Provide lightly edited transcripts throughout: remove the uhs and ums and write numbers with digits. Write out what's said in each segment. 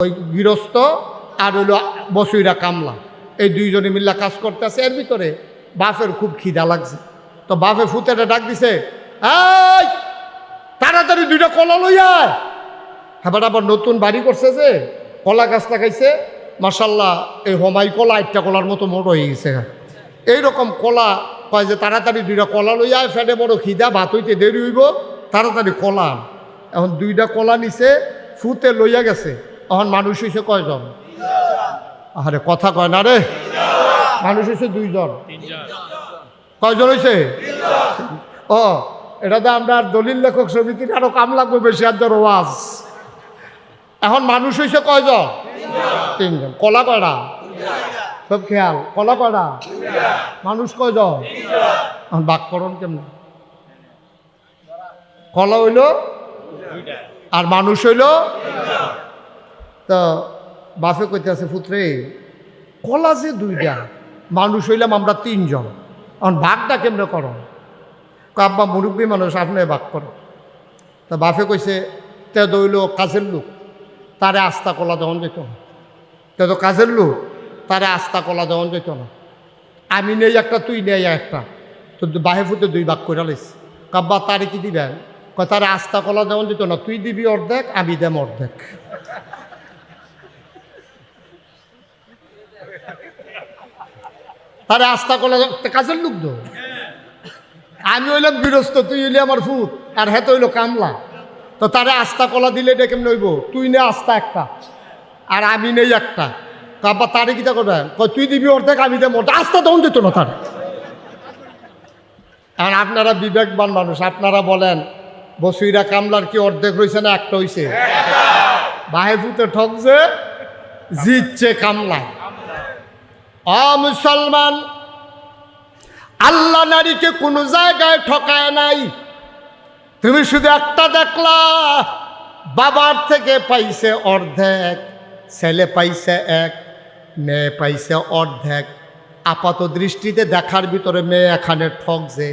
ওই গৃহস্থ আর হইল বসুইরা কামলা, এই দুইজনে মিল্লা কাজ করতেছে। এর ভিতরে বাপের খুব খিদা লাগছে, তো বাপে ফুতেটা ডাক দিছে, এই তাড়াতাড়ি দুইটা কলা লইয়া। হ্যাঁ, আবার নতুন বাড়ি করছে যে কলা গাছ লাগাইছে, মাশাল্লাহ এই হমাই কলা 8টা কলার মতো মোট হয়ে গেছে। এইরকম কলা কয় যে তাড়াতাড়ি দুইটা কলা লইয়া, ফেটে বড় খিদা, ভাত হইতে দেরি হইব, তাড়াতাড়ি কলা। এখন 2টা কলা নিছে, ফুতে লইয়া গেছে। এখন মানুষ হয়েছে কয়জন? আরে কথা কয় না রে, মানুষ হয়েছে 2 জন। কয়জন হয়েছে? ও, এটা তো আমরা দলিল লেখক সমিতির আরো কাম লাগবে বেশি, আর ধর ওয়াজ। এখন মানুষ হয়েছে কয়জন? 3 জন। কলা কয়টা? সব খেয়াল, কলা কয়টা? মানুষ কয়জন? এখন বাক করুন কেমন? কলা হইল আর মানুষ হইল। তো বাপে কইতে আছে, পুত্রে কলা যে 2টা, মানুষ হইলাম আমরা 3 জন, এখন ভাগটা কেমনে করো? আব্বা মুরব্বী মানুষ, আপনি ভাগ করো। তা বাপে কইছে, তে দইল কাজের লোক, তারে আস্তা কলা দেওয়ান যেত না। তে তো কাজের লোক, তারে আস্তা কলা দেওয়ান যেত না। আমি নেই একটা, তুই নেই একটা, তো বাহে ফুটে 2 ভাগ করে লাইছে। কাব্বা তারে কি দিবেন? কয় তারে আস্তা কলা দেওয়ান যেত না, তুই দিবি অর্ধেক, আমি দেম অর্ধেক। তারে আস্তা কলা কাজের লোক দো, আমি হইলাম গৃহস্থ, তুই হইলি আমার ফুট, আর হ্যাঁ তো হইলো কামলা। তো তারে আস্তা কলা দিলে এটা কেমন হইব? তুই নে আস্তা একটা, আর আমি নেই একটা। কাব্বা তারে কিটা করবেন? কয় তুই দিবি অর্ধেক, আমি দেব অর্ধেক। আস্তা দেওয়ান যেত না তারে। আর আপনারা বিবেকবান মানুষ, আপনারা বলেন বসুইরা কামলার কি অর্ধেক হয়েছে না একটা হয়েছে? বাহে ফুটে ঠকছে, জিতছে কামলা। মুসলমান, আল্লাহ নারীকে কোনো জায়গায় ঠকায় নাই। তুমি শুধু একটা দেখলা, বাবার থেকে পাইছে অর্ধেক, ছেলে পাইছে 1, মেয়ে পাইছে অর্ধেক। আপাত দৃষ্টিতে দেখার ভিতরে মেয়ে এখানে ঠকছে।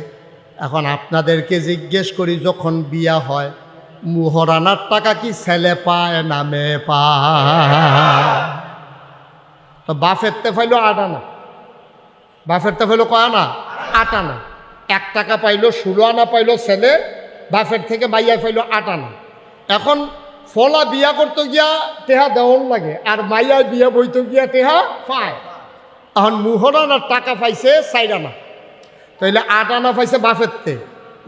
এখন আপনাদেরকে জিজ্ঞেস করি, যখন বিয়া হয় মুহরানার টাকা কি ছেলে পায় না মেয়ে পায়? তো বাপের তে পাইল 8 আনা, বাপের তে পাইল কয় আনা? 8 আনা। 1 টাকা পাইল, 16 আনা পাইল ছেলে, বাপের থেকে মাইয়া পাইল 8 আনা। এখন ফলা বিয়া করতে গিয়া টেহা দেওয়ান লাগে, আর মাইয়া বিয়া বইতে গিয়া টেহা পায়। এখন মুহরানার টাকা পাইছে 4 আনা, তাইলে 8 আনা পাইছে বাপের তে,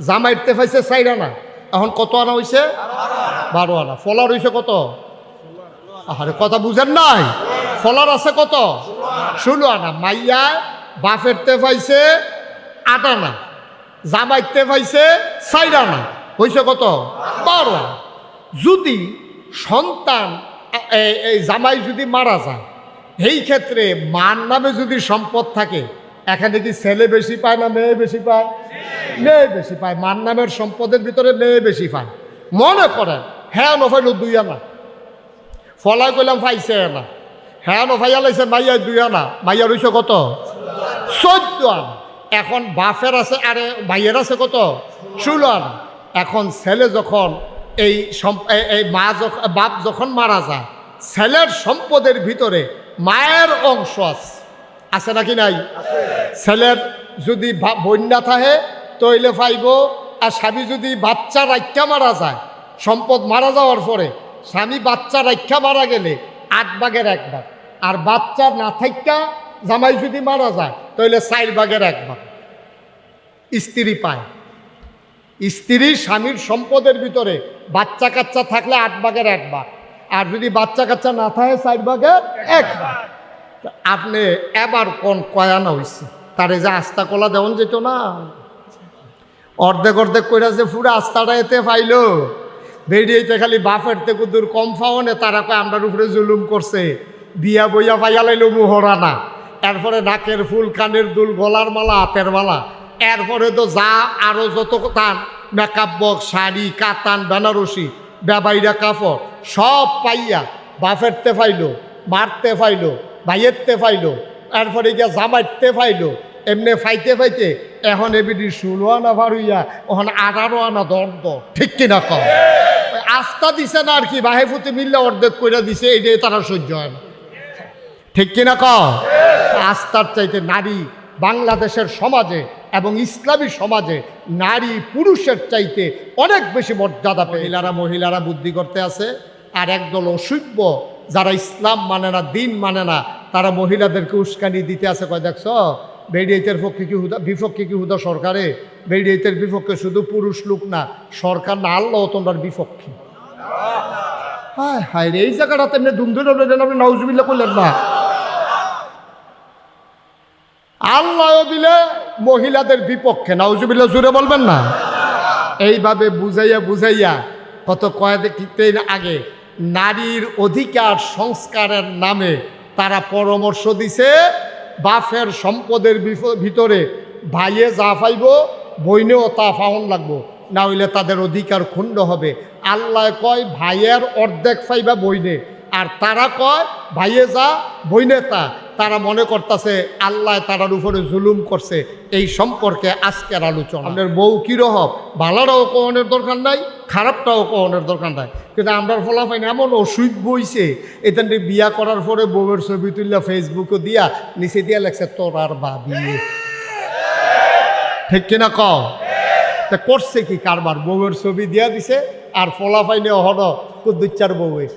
জামাইতে পাইছে 4 আনা। এখন কত আনা হয়েছে? 12 আনা। ফলার হয়েছে কত? আরে কথা বুঝেন নাই, ফলার আছে কত? 16 আনা। মাইয়া বাপেরতে পাইছে 8 আনা, জামাইতে পাইছে 4 আনা, হয়েছে কত? 12 আনা। যদি সন্তান এই জামাই যদি মারা যায়, এই ক্ষেত্রে মার নামে যদি সম্পদ থাকে, এখানে কি ছেলে বেশি পায় না মেয়ে বেশি পায়? মেয়ে বেশি পায়। মার নামের সম্পদের ভিতরে মেয়ে বেশি পায়। মনে করেন হ্যাঁ নফাইল 2 আনা, ফলাই করলাম পাইছে আনা, হ্যাঁ নফাইয়া লাইছে মাইয়া 2 আনা, মাইয়া রইছে কত? 14 আনা। এখন বাপের আছে, আরে ভাইয়ের আছে কত? 16 আনা। এখন ছেলে যখন এই মা যখন, বাপ যখন মারা যায়, ছেলের সম্পদের ভিতরে মায়ের অংশ আছে নাকি নাই? ছেলের যদি বন্যা থাকে তৈলে পাইব, আর স্বামী যদি বাচ্চা রাখা মারা যায়, সম্পদ মারা যাওয়ার পরে স্বামী বাচ্চা রাখা মারা গেলে 8 ভাগের 1 ভাগ, আর বাচ্চা না থাকা জামাই যদি মারা যায় তাহলে 4 ভাগের 1 ভাগ স্ত্রী পায়। স্ত্রী স্বামীর সম্পদের ভিতরে বাচ্চা কাচ্চা থাকলে 8 ভাগের 1 ভাগ, আর যদি বাচ্চা কাচ্চা না থাকে 4 ভাগের 1 ভাগ। আপনি এবার কোন কয় আনা হয়েছে? তারে যে আস্তা কলা দেওয়ান যেত না, অর্ধেক অর্ধেক কইরা যে পুরো আস্তাটা এতে পাইল, বেরিয়েতে খালি বাপের থেকে দূর কম পাওনে, তারা কয় আমরার উপরে জুলুম করছে, বিয়া বইয়া পাইয়া লাইল মুহরানা, এরপরে নাকের ফুল, কানের দুল, গলার মালা, হাতের মালা, এরপরে তো যা আরো যত কান, মেকআপ বক্স, শাড়ি, কাতান, বেনারসি, বেবাইরা কাপড় সব পাইয়া বাপেরতে পাইল, মারতে পাইল, ভাইয়েরতে পাইল, এরপরে গিয়া জামাইতে পাইল, এমনি ফাইতে ফাইতে এখন এবিডি 16 আনা ভার হইয়া ওখানে 18 আনা দণ্ড। ঠিক কিনা কম? আস্থা দিছে না আর কি, বাহেফুতি মিললে অর্ধেক কইরা দিছে, এটাই তারা সহ্য হয় না। ঠিক কিনা কও? আস্থার চাইতে নারী বাংলাদেশের সমাজে এবং ইসলামী সমাজে নারী পুরুষের চাইতে অনেক বেশি মর্যাদা পেয়ে। মহিলারা বুদ্ধি করতে আছে, আর একদল অসভ্য যারা ইসলাম মানে না, দিন মানে না, তারা মহিলাদেরকে উস্কানি দিতে আছে। কয় দেখছ বেডিয়েতের পক্ষে কি হুদা, বিপক্ষে কি হুদা সরকারে? বেডিয়েতের বিপক্ষে শুধু পুরুষ লোক না, সরকার না, আল্লাহ তোমরা বিপক্ষে। হায় হায় রে, এই জায়গাটাতে এমনি দুমধুরে আপনি নাউজুবিল্লাহ করলেন না। আল্লাহ দিলে মহিলাদের বিপক্ষে, নাউজুবিল্লাহ জুড়ে বলবেন না। এইভাবে বুঝাইয়া বুঝাইয়া কত কয়েকদিন আগে নারীর অধিকার সংস্কারের নামে তারা পরামর্শ দিছে, বাফের সম্পদের ভিতরে ভাইয়ে যা পাইব বইনেও তা পাওন লাগবো, না হইলে তাদের অধিকার ক্ষুণ্ণ হবে। আল্লাহ কয় ভাইয়ের অর্ধেক পাইবা বইনে, আর তারা কয় ভাইয়ে যা বইনে তা। তারা মনে করতেছে আল্লাহ তারার উপরে জুলুম করছে। এই সম্পর্কে আজকের আলোচনা। আমাদের বউ কীরকম, ভালোটাও কনের দরকার নাই, খারাপটাও কনের দরকার নাই, কিন্তু আমরা ফলাফাইন এমন অসুখ বইছে, এখান থেকে বিয়া করার পরে বউয়ের ছবি তুললা ফেসবুকে দিয়া নিচে দিয়া লেখছে তোর আর ভাবি। ঠিক কিনা কও? তা করছে কি কারবার? বউয়ের ছবি দিয়া দিছে, আর ফলাফাইনে হন কুদ্দুচ্চার বউয়ে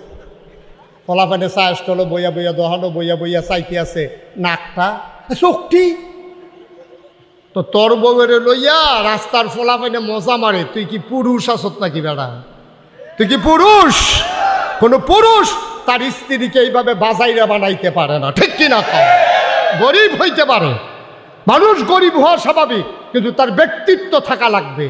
ফলাফাইনে চায় স্টলে বইয়া বইয়া দহানো বইয়া বইয়া চাইতে আছে নাকটা চোখটি। তো তোর বউয়ের লইয়া রাস্তার ফলাফাইনে মজা মারে, তুই কি পুরুষ আসত নাকি বেড়া? তুই কি পুরুষ? কোনো পুরুষ তার স্ত্রীকে এইভাবে বাজাইরা বানাইতে পারে না। ঠিক কিনা কও? গরিব হইতে পারে, মানুষ গরিব হওয়া স্বাভাবিক, কিন্তু তার ব্যক্তিত্ব থাকা লাগবে।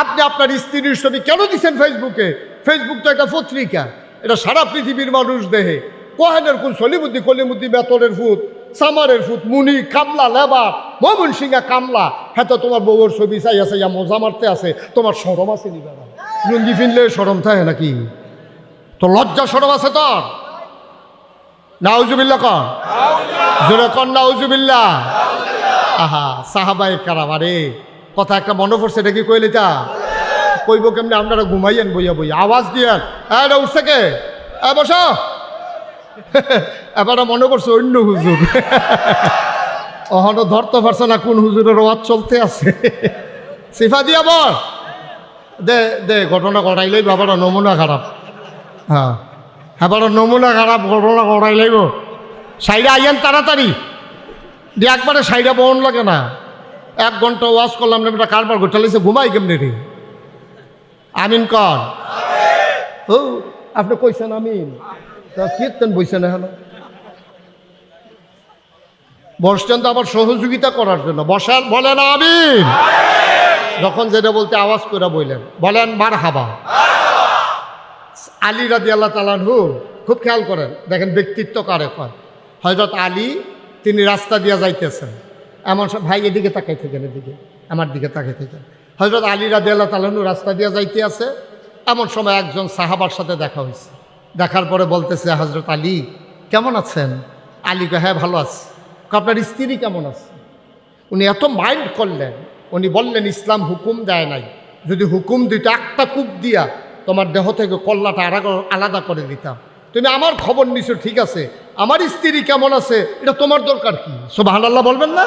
আপনি আপনার স্ত্রীর ছবি কেন দিচ্ছেন ফেসবুকে? ফেসবুক তো একটা পত্রিকা, এটা সারা পৃথিবীর মানুষ দেহে। কোহেনের কোন সলিমুদ্দি কলিমুদ্দি বেতনের ফুট, সামারের ফুট, মুনি কামলা লেবার, মমন সিংহা কামলা, হ্যাঁ তো তোমার বউর ছবি চাইয়া চাইয়া মজা মারতে আছে। তোমার সরম আছে নি বাবা? লুঙ্গি ফিনলে সরম থাকে নাকি? তো লজ্জা সরম আছে তোর? নাউজুবিল্লাহ কর, জোরে কর নাউজুবিল্লাহ। আহা সাহাবায়ে কারাম, আরে কথা একটা মনে পড়ছে, এটা কি কইলে তা কইব কেমনি? আপনারা ঘুমাইয়েন বইয়া বইয়া, আওয়াজ দিয়েন, এটা উঠছে কে? বসো। এবার মনে করছে অন্য হুজুর। অহনো ধরতে পারছে না কোন হুজুরের ওয়াজ চলতে আছে। সিফা দিয়া বল দে দে, ঘটনা ঘটাইলেই বাবারা নমুনা খারাপ। হ্যাঁ এবারও নমুনা খারাপ, ঘটনা ঘটাইলেই গো। সাইডে আইয়েন তাড়াতাড়ি দিয়ে, একবারে সাইডে বহন লাগে না। 1 ঘন্টা ওয়াজ করলাম না, বেটা কারবার ঘটাইছে, ঘুমাই কেমনি রে? আমিন কর। ও আপনি কইছেন আমিন, কীর্তন বইছেন এখন বসছেন তো আবার সহযোগিতা করার জন্য। বসার বলেন আমিন। যখন যেটা বলতে আওয়াজ করে বললেন, বলেন মারহাবা। আলী রাদিয়াল্লাহু তাআলা আনহু খুব খেয়াল করেন, দেখেন ব্যক্তিত্ব কারে কয়। হযরত আলী তিনি রাস্তা দিয়ে যাইতেছেন, এমন সব ভাই এদিকে তাকাই থাকেন, এদিকে আমার দিকে তাকাই থাকেন। হযরত আলী রাদিয়াল্লাহু তাআলা আনহু রাস্তা দিয়ে যাইতে আছে, এমন সময় একজন সাহাবার সাথে দেখা হয়েছে। দেখার পরে বলতেছে, হযরত আলী কেমন আছেন? আলী কয় হ্যাঁ ভালো আছে। আপনার স্ত্রী কেমন আছে? উনি এত মাইন্ড করলেন, উনি বললেন ইসলাম হুকুম দেয় নাই, যদি হুকুম দিত একটা কূপ দিয়া তোমার দেহ থেকে কল্লাটা আলাদা করে দিতাম। তুমি আমার খবর নিছো ঠিক আছে, আমার স্ত্রী কেমন আছে এটা তোমার দরকার কি? সুবহানাল্লাহ বলবেন না?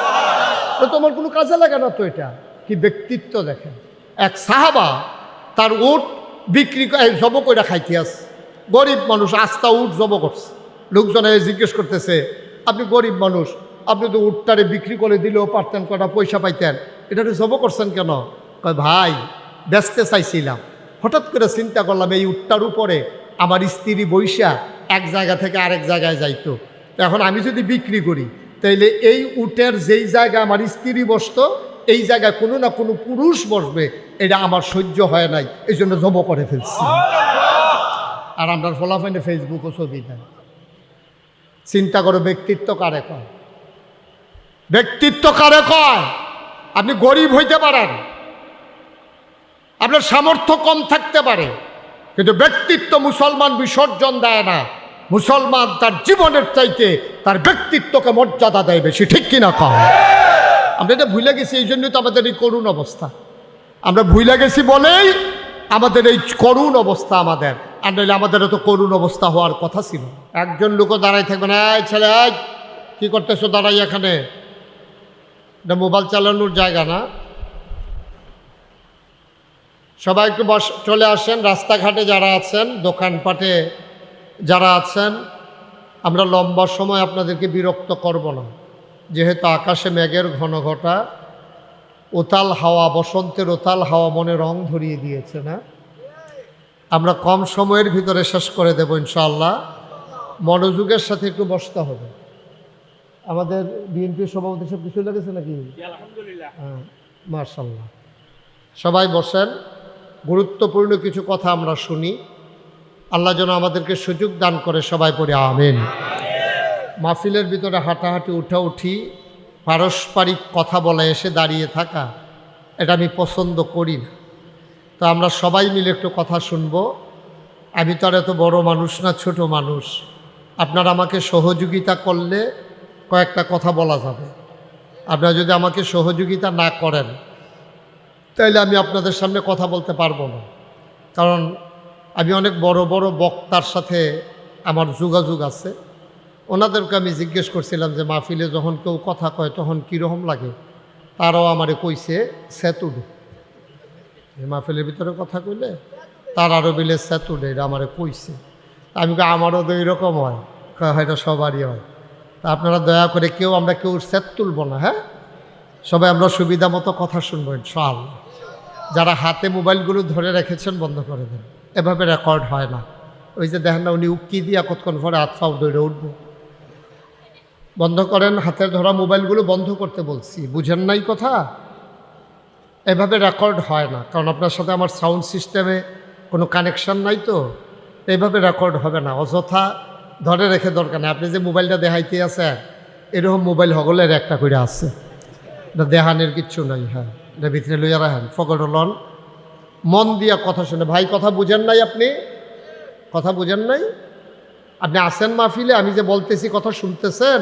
এটা তোমার কোনো কাজে লাগে না তো। এটা কি ব্যক্তিত্ব দেখেন। এক সাহাবা তার উট বিক্রি জব করে খাইতে আসে, গরিব মানুষ, আস্তা উট জব করছে। লোকজনে জিজ্ঞেস করতেছে, আপনি গরিব মানুষ, আপনি তো উটটারে বিক্রি করে দিলেও পারতেন, কটা পয়সা পাইতেন, এটারে জব করছেন কেন? কয় ভাই বেচতে চাইছিলাম, হঠাৎ করে চিন্তা করলাম এই উটটার উপরে আমার স্ত্রী বৈশা এক জায়গা থেকে আরেক জায়গায় যাইতো, এখন আমি যদি বিক্রি করি তাইলে এই উটের যেই জায়গায় আমার স্ত্রী বসতো এই জায়গায় কোনো না কোনো পুরুষ বসবে, এটা আমার সহ্য হয় নাই, এই জন্য জব করে ফেলছি। আর আমরা ফলাফাইনে ফেসবুকও ছবি দেন। চিন্তা করো ব্যক্তিত্ব কারে কয়? ব্যক্তিত্ব কারে কয়? আপনি গরিব হইতে পারেন, আপনার সামর্থ্য কম থাকতে পারে, কিন্তু ব্যক্তিত্ব মুসলমান বিসর্জন দেয় না। মুসলমান তার জীবনের চাইতে তার ব্যক্তিত্বকে মর্যাদা দেয় বেশি। ঠিক কিনা কয়? আমরা এটা ভুলে গেছি, এই জন্যই তো আমাদের এই করুণ অবস্থা। আমরা ভুলে গেছি বলেই আমাদের এই করুণ অবস্থা আমাদের, আর নইলে আমাদের এত করুণ অবস্থা হওয়ার কথা ছিল। একজন লোকও দাঁড়াই থাকবে না, এই ছেলে এই কী করতেছো দাঁড়াই এখানে, এটা মোবাইল চালানোর জায়গা না। সবাই একটু চলে আসেন, রাস্তাঘাটে যারা আছেন, দোকানপাটে যারা আছেন, আমরা লম্বা সময় আপনাদেরকে বিরক্ত করব না, যেহেতু আকাশে মেঘের ঘন ঘটা, উতাল হাওয়া, বসন্তের উতাল হাওয়া মনে রং ধরিয়ে দিয়েছে না। আমরা কম সময়ের ভিতরে শেষ করে দেব ইনশাআল্লাহ। মনোযোগের সাথে একটু বসতে হবে। আমাদের বিএনপি সভাপতি সব কিছু লেগেছে নাকি? হ্যাঁ, মাশাআল্লাহ। সবাই বসেন, গুরুত্বপূর্ণ কিছু কথা আমরা শুনি। আল্লাহ যেন আমাদেরকে সুযোগ দান করে, সবাই পড়ে আমিন। মাহফিলের ভিতরে হাঁটাহাঁটি উঠাউঠি, পারস্পরিক কথা বলা, এসে দাঁড়িয়ে থাকা, এটা আমি পছন্দ করি না। তো আমরা সবাই মিলে একটু কথা শুনব। আমি তো আর এত বড় মানুষ না, ছোট মানুষ। আপনারা আমাকে সহযোগিতা করলে কয়েকটা কথা বলা যাবে। আপনারা যদি আমাকে সহযোগিতা না করেন তাহলে আমি আপনাদের সামনে কথা বলতে পারবো না। কারণ আমি অনেক বড় বড় বক্তার সাথে আমার যোগাযোগ আছে। ওনাদেরকে আমি জিজ্ঞেস করছিলাম যে মাহফিলে যখন কেউ কথা কয় তখন কীরকম লাগে। তারাও আমারে কইছে সেতুডে, মাহফিলের ভিতরে কথা কইলে তার আরও বিলে সেতুডে, এটা আমারে কইছে। আমি আমারও তো এরকম হয়, হয়তো সবারই হয়। তা আপনারা দয়া করে আমরা কেউ সেত তুলব না। হ্যাঁ, সবাই আমরা সুবিধা মতো কথা শুনবো ইনশাআল্লাহ। যারা হাতে মোবাইলগুলো ধরে রেখেছেন বন্ধ করে দেন, এভাবে রেকর্ড হয় না। ওই যে দেখেন না, উনি উক্কি দিয়া কতক্ষণ পরে আত্মাও দৌড়ে উঠবো। বন্ধ করেন, হাতের ধরা মোবাইলগুলো বন্ধ করতে বলছি, বুঝেন নাই কথা? এভাবে রেকর্ড হয় না, কারণ আপনার সাথে আমার সাউন্ড সিস্টেমে কোনো কানেকশন নাই, তো এইভাবে রেকর্ড হবে না। অযথা ধরে রেখে দরকার নেই। আপনি যে মোবাইলটা দেখাইতে আছে, এরকম মোবাইল হগলের একটা করে আছে, এটা দেহানের কিচ্ছু নাই। হ্যাঁ, এটা ভিতরে লইয়া রাখেন, ফকট লন, মন দিয়া কথা শুনে। ভাই কথা বুঝেন নাই? আপনি কথা বুঝেন নাই? আপনি আসেন মাহফিলে, আমি যে বলতেছি কথা শুনতেছেন,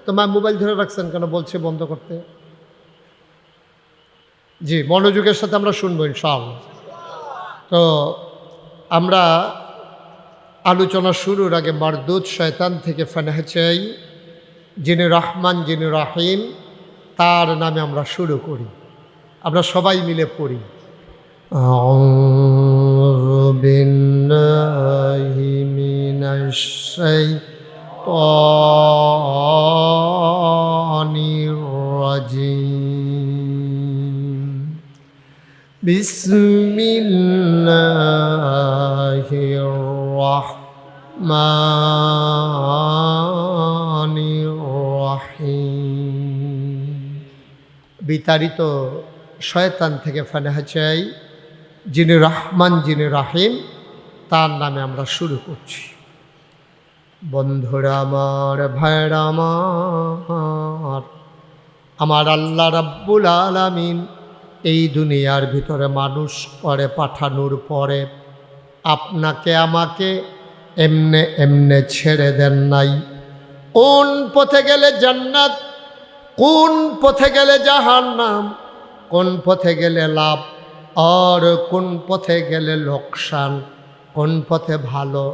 তো মোবাইল ধরে রাখছেন কেন? বলছে বন্ধ করতে। জি, মনোযোগের সাথে আমরা শুনবো ইনশাআল্লাহ। তো আমরা আলোচনা শুরুর আগে মারদুদ শয়তান থেকে ফানাহ চাই। যিনি রহমান, যিনি রাহিম, তার নামে আমরা শুরু করি। আমরা সবাই মিলে পড়ি। আউযু বিল্লাহি মিনাশ শাইতানির রাজিম। বিসমিল্লাহির রাহমানির রাহিম। বিতাড়িত শয়তান থেকে ফানাহ চাই। যিনি রহমান, যিনি রাহিম, তার নামে আমরা শুরু করছি। বন্ধুরা আমার, ভাইরা আমার আল্লাহ রাব্বুল আলামিন এই দুনিয়ার ভিতরে মানুষ করে পাঠানোর পরে আপনাকে আমাকে এমনে এমনে ছেড়ে দেন নাই। কোন পথে গেলে জান্নাত, কোন পথে গেলে জাহান্নাম, কোন পথে গেলে লাভ আর কোন পথে গেলে লোকসান, কোন পথে ভালো,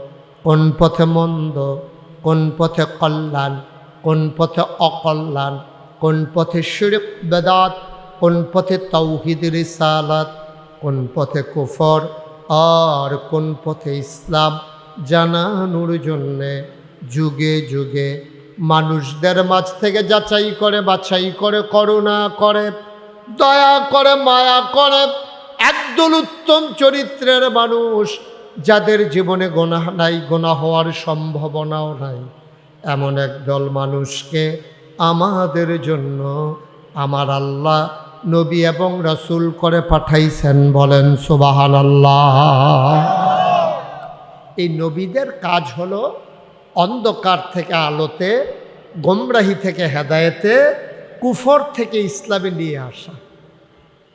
কোন পথে মন্দ, কোন পথে কল্যাণ, কোন পথে অকল্যাণ, কোন পথে শিরক বেদাত, কোন পথে তাওহীদ রিসালাত, কোন পথে কুফর আর কোন পথে ইসলাম জানানোর জন্যে যুগে যুগে মানুষদের মাঝ থেকে যাচাই করে, বাছাই করে, করুণা করে, দয়া করে, মায়া করে একদল উত্তম চরিত্রের মানুষ, যাদের জীবনে গুনাহ নাই, গুনাহ হওয়ার সম্ভাবনাও নাই, এমন একদল মানুষকে আমাদের জন্য আমার আল্লাহ নবী এবং রাসূল করে পাঠাইছেন। বলেন সুবহানাল্লাহ। এই নবীদের কাজ হলো অন্ধকার থেকে আলোতে, গোমরাহি থেকে হেদায়েতে, কুফর থেকে ইসলামে নিয়ে আসা।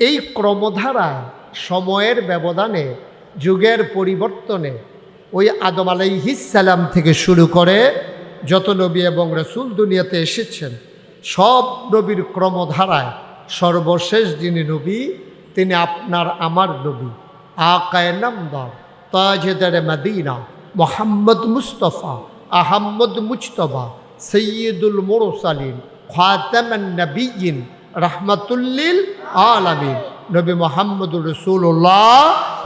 এই ক্রমধারা সময়ের ব্যবধানে, যুগের পরিবর্তনে, ওই আদম আলাইহিস সালাম থেকে শুরু করে যত নবী এবং রাসূল দুনিয়াতে এসেছেন, সব নবীর ক্রমধারায় সর্বশেষ যিনি নবী, তিনি আপনার আমার নবী, আকায়ে নামদার তাজেদার মদিনা মোহাম্মদ মুস্তফা আহম্মদ মুজতবা সৈয়দুল মুরসালিন খাতামান নবিয়্যিন রাহমাতুল্লিল আলামিন নবী মুহাম্মদুর রাসূলুল্লাহ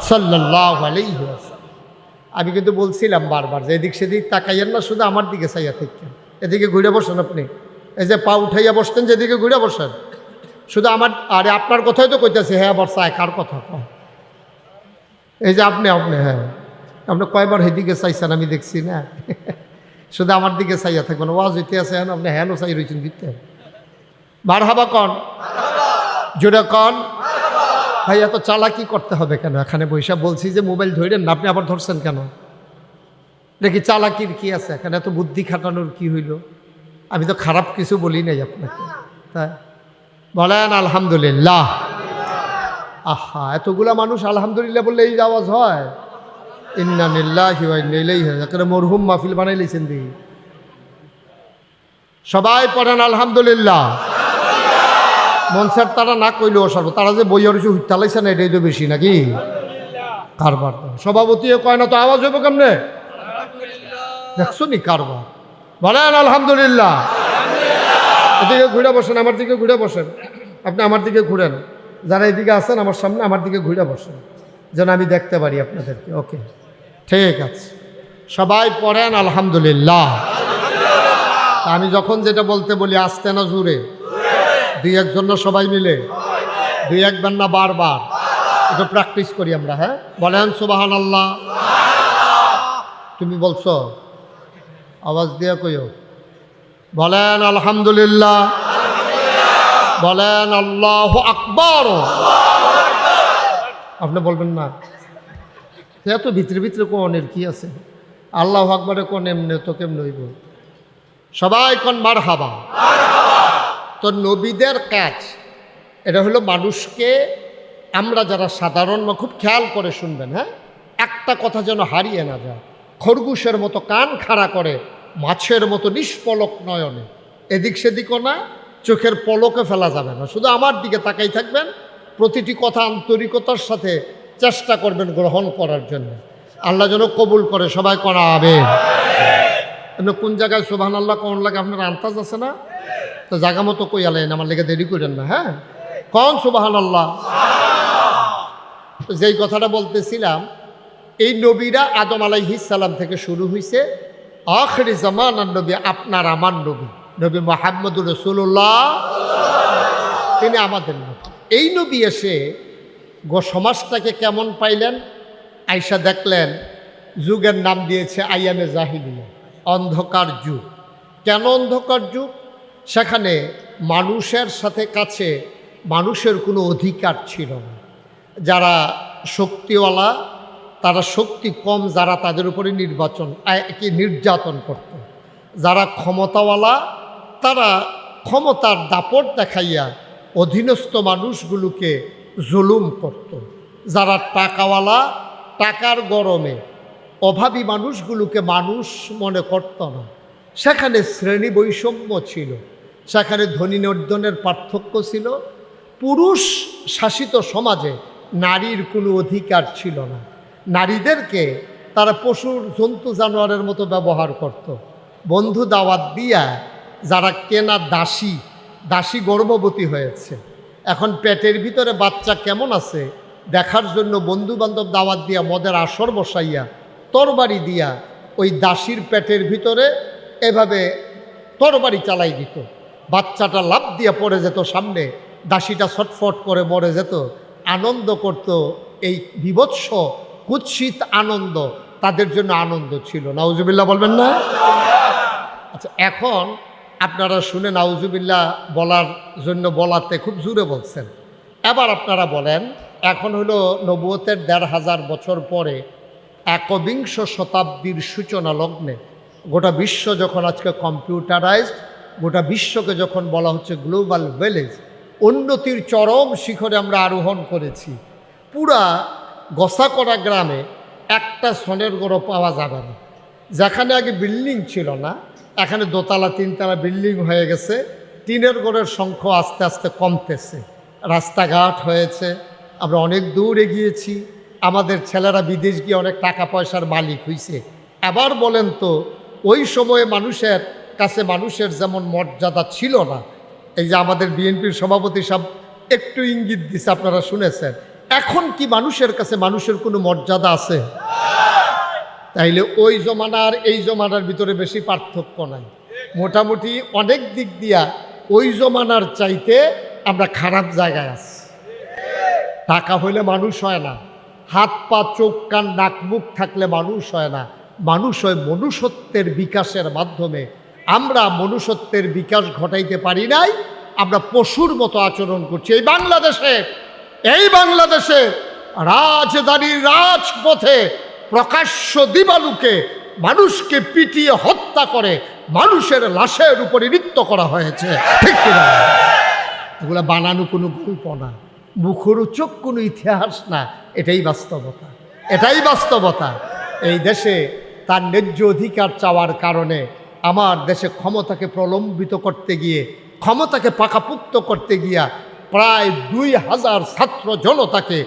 সাল্লাল্লাহু আলাইহি ওয়াসাল্লাম। আমি কিন্তু বলছিলাম বারবার যে এদিক সেদিক তাকাইয়েন না, শুধু আমার দিকে চাইয়া থাকেন। এদিকে ঘুরে বসেন আপনি, এই যে পা উঠাইয়া বসতেন যেদিকে ঘুরে বসেন, শুধু আমার, আরে আপনার কথাই তো কইতেছে। হ্যাঁ বর্ষায় কার কথা কয়? এই যে আপনি হ্যাঁ আপনি কয়বার সেদিকে চাইছেন আমি দেখছি না। শুধু আমার দিকে চাইয়া থাকবেন, ওয়াজ হইতে আছে হ্যাঁ আপনি হ্যাঁ চাই রয়েছেন দিতে। মারহাবা কন, জোরে কন। ভাই এত চালাকি করতে হবে কেন? এখানে বৈশা বলছি যে মোবাইল ধরেন না, আপনি আবার ধরছেন কেন? দেখি চালাকির কি আছে এখানে? এত বুদ্ধি খাটানোর কি হইল? আমি তো খারাপ কিছু বলি নাই আপনাকে, তাই বলেন আলহামদুলিল্লাহ। আহা, এতগুলা মানুষ আলহামদুলিল্লাহ বললে এই আওয়াজ হয়? ইন্না লিল্লাহি ওয়া ইন্না ইলাইহি রাজিউন। মরহুম মাহফিল বানাই লিছেন দি, সবাই পড়েন আলহামদুলিল্লাহ। মনসার তারা না কইলেও সর্ব, তারা যে বইয়ের কিছু হুইতালাইছে না, এটাই তো বেশি নাকি কারবার। সভাপতিও কয় না তো আওয়াজ হইব কেমনে? দেখছো নি কারবার। বলেন আলহামদুলিল্লাহ। এদিকে ঘুরে বসেন, আমার দিকে ঘুরে বসেন। আপনি আমার দিকে ঘুরেন, যারা এদিকে আছেন আমার সামনে আমার দিকে ঘুরে বসেন যেন আমি দেখতে পারি আপনাদেরকে। ওকে, ঠিক আছে, সবাই পড়েন আলহামদুলিল্লাহ। আমি যখন যেটা বলতে বলি আস্তে না জোরে, দুই একজন না সবাই মিলে, দুই একবার না বারবার, এটা প্র্যাকটিস করি আমরা। হ্যাঁ বলেন সুবহানাল্লাহ। তুমি বলছো, আওয়াজ দিয়ে কইও। বলেন আলহামদুলিল্লাহ, বলেন আল্লাহু আকবার। আপনি বলবেন না এত ভিতরে ভিতরে কোনের কি আছে? আল্লাহু আকবারে কোন এমনি তো কেমন হইব? সবাই কোন মারহাবা। তো নবীদের কাজ এটা হলো মানুষকে, আমরা যারা সাধারণ, খুব খেয়াল করে শুনবেন, হ্যাঁ, একটা কথা যেন হারিয়ে না যায়। খরগোশের মতো কান খাড়া করে, মাছের মতো নিষ্পলক নয়নে, এদিক সেদিকও না, চোখের পলকে ফেলা যাবে না, শুধু আমার দিকে তাকাই থাকবেন। প্রতিটি কথা আন্তরিকতার সাথে চেষ্টা করবেন গ্রহণ করার জন্য। আল্লাহ যেন কবুল করে, সবাই করা হবে। কোন জায়গায় সুবহানাল্লাহ কোন লাগে আপনার আন্তাজ আছে না? তো জায়গা মতো কই আলেন, আমার লেগে দেরি করেন না। হ্যাঁ কোন সুবহানাল্লাহ। তো যেই কথাটা বলতেছিলাম, এই নবীরা আদম আলাইহিস সালাম থেকে শুরু হয়েছে, আখিরি জামানার নবী আপনার আমার নবী, নবী মুহাম্মদুর রাসূলুল্লাহ, তিনি আমাদের নবী। এই নবী এসে সমাজটাকে কেমন পাইলেন? আইসা দেখলেন যুগের নাম দিয়েছে আইয়ামে জাহিলিয়া, অন্ধকার যুগ। কেন অন্ধকার যুগ? সেখানে মানুষের সাথে কাছে মানুষের কোনো অধিকার ছিল না। যারা শক্তিওয়ালা, তারা শক্তি কম, যারা তাদের উপরে নির্যাতন করত। যারা ক্ষমতাওয়ালা, তারা ক্ষমতার দাপট দেখাইয়া অধীনস্থ মানুষগুলোকে জুলুম করত। যারা টাকাওয়ালা, টাকার গরমে অভাবী মানুষগুলোকে মানুষ মনে করত না। সেখানে শ্রেণী বৈষম্য ছিল, সেখানে ধনী নির্ধনের পার্থক্য ছিল। পুরুষ শাসিত সমাজে নারীর কোনো অধিকার ছিল না। নারীদেরকে তারা পশুর, জন্তু, জানোয়ারের মতো ব্যবহার করত। বন্ধু দাওয়াত দিয়া যারা কেনা দাসী গর্ভবতী হয়েছে, এখন পেটের ভিতরে বাচ্চা কেমন আছে দেখার জন্য বন্ধু বান্ধব দাওয়াত দিয়া মদের আসর বসাইয়া তরবারি দিয়া ওই দাসীর পেটের ভিতরে এভাবে তরবারি চালাই দিত। বাচ্চাটা লাফ দিয়ে পড়ে যেত সামনে, দাসীটা ছটফট করে মরে যেত। আনন্দ করত। এই বিভৎস কুৎসিত আনন্দ তাদের জন্য আনন্দ ছিল। নাউজুবিল্লাহ বলবেন না? আচ্ছা, এখন আপনারা শুনে নাউজুবিল্লাহ বলার জন্য বলাতে খুব জোরে বলছেন। এবার আপনারা বলেন, এখন হলো নবুয়তের ১৫০০ বছর পরে, একবিংশ শতাব্দীর সূচনা লগ্নে গোটা বিশ্ব যখন আজকে কম্পিউটারাইজড, গোটা বিশ্বকে যখন বলা হচ্ছে গ্লোবাল ভিলেজ, উন্নতির চরম শিখরে আমরা আরোহণ করেছি। পুরা গসাকড়া গ্রামে একটা সনের গড় পাওয়া যাবে না। যেখানে আগে বিল্ডিং ছিল না, এখানে দোতলা তিনতলা বিল্ডিং হয়ে গেছে। টিনের গড়ের সংখ্যা আস্তে আস্তে কমতেছে। রাস্তাঘাট হয়েছে, আমরা অনেক দূর এগিয়েছি। আমাদের ছেলেরা বিদেশ গিয়ে অনেক টাকা পয়সার মালিক হইছে। আবার বলেন তো, ওই সময়ে মানুষের কাছে মানুষের যেমন মর্যাদা ছিল না, এই যে আমাদের বিএনপির সভাপতি সাহেব একটু ইঙ্গিত দিছে, আপনারা শুনেছেন, এখন কি মানুষের কাছে মানুষের কোনো মর্যাদা আছে? তাইলে ওই জমানার এই জমানার ভিতরে বেশি পার্থক্য নাই। মোটামুটি অনেক দিক দিয়া ওই জমানার চাইতে আমরা খারাপ জায়গায় আছি। টাকা হইলে মানুষ হয় না, হাত পা চোখ কান নাক মুখ থাকলে মানুষ হয় না, মানুষ হয় মনুষ্যত্বের বিকাশের মাধ্যমে। আমরা মনুষ্যত্বের বিকাশ ঘটাইতে পারি নাই, আমরা পশুর মতো আচরণ করছি। এই বাংলাদেশে রাজধানীর রাজপথে প্রকাশ্য দিবালুকে মানুষকে পিটিয়ে হত্যা করে মানুষের লাশের উপরে নৃত্য করা হয়েছে, ঠিক কিনা? এগুলো বানানো কোনো গল্প না, মুখরোচক কোনো ইতিহাস না, এটাই বাস্তবতা, এটাই বাস্তবতা। এই দেশে তার ন্যায্য অধিকার চাওয়ার কারণে আমার দেশে ক্ষমতাকে প্রলম্বিত করতে গিয়ে, ক্ষমতাকে পাকাপুক্ত করতে গিয়া প্রায় 2000 ছাত্র জনতাকে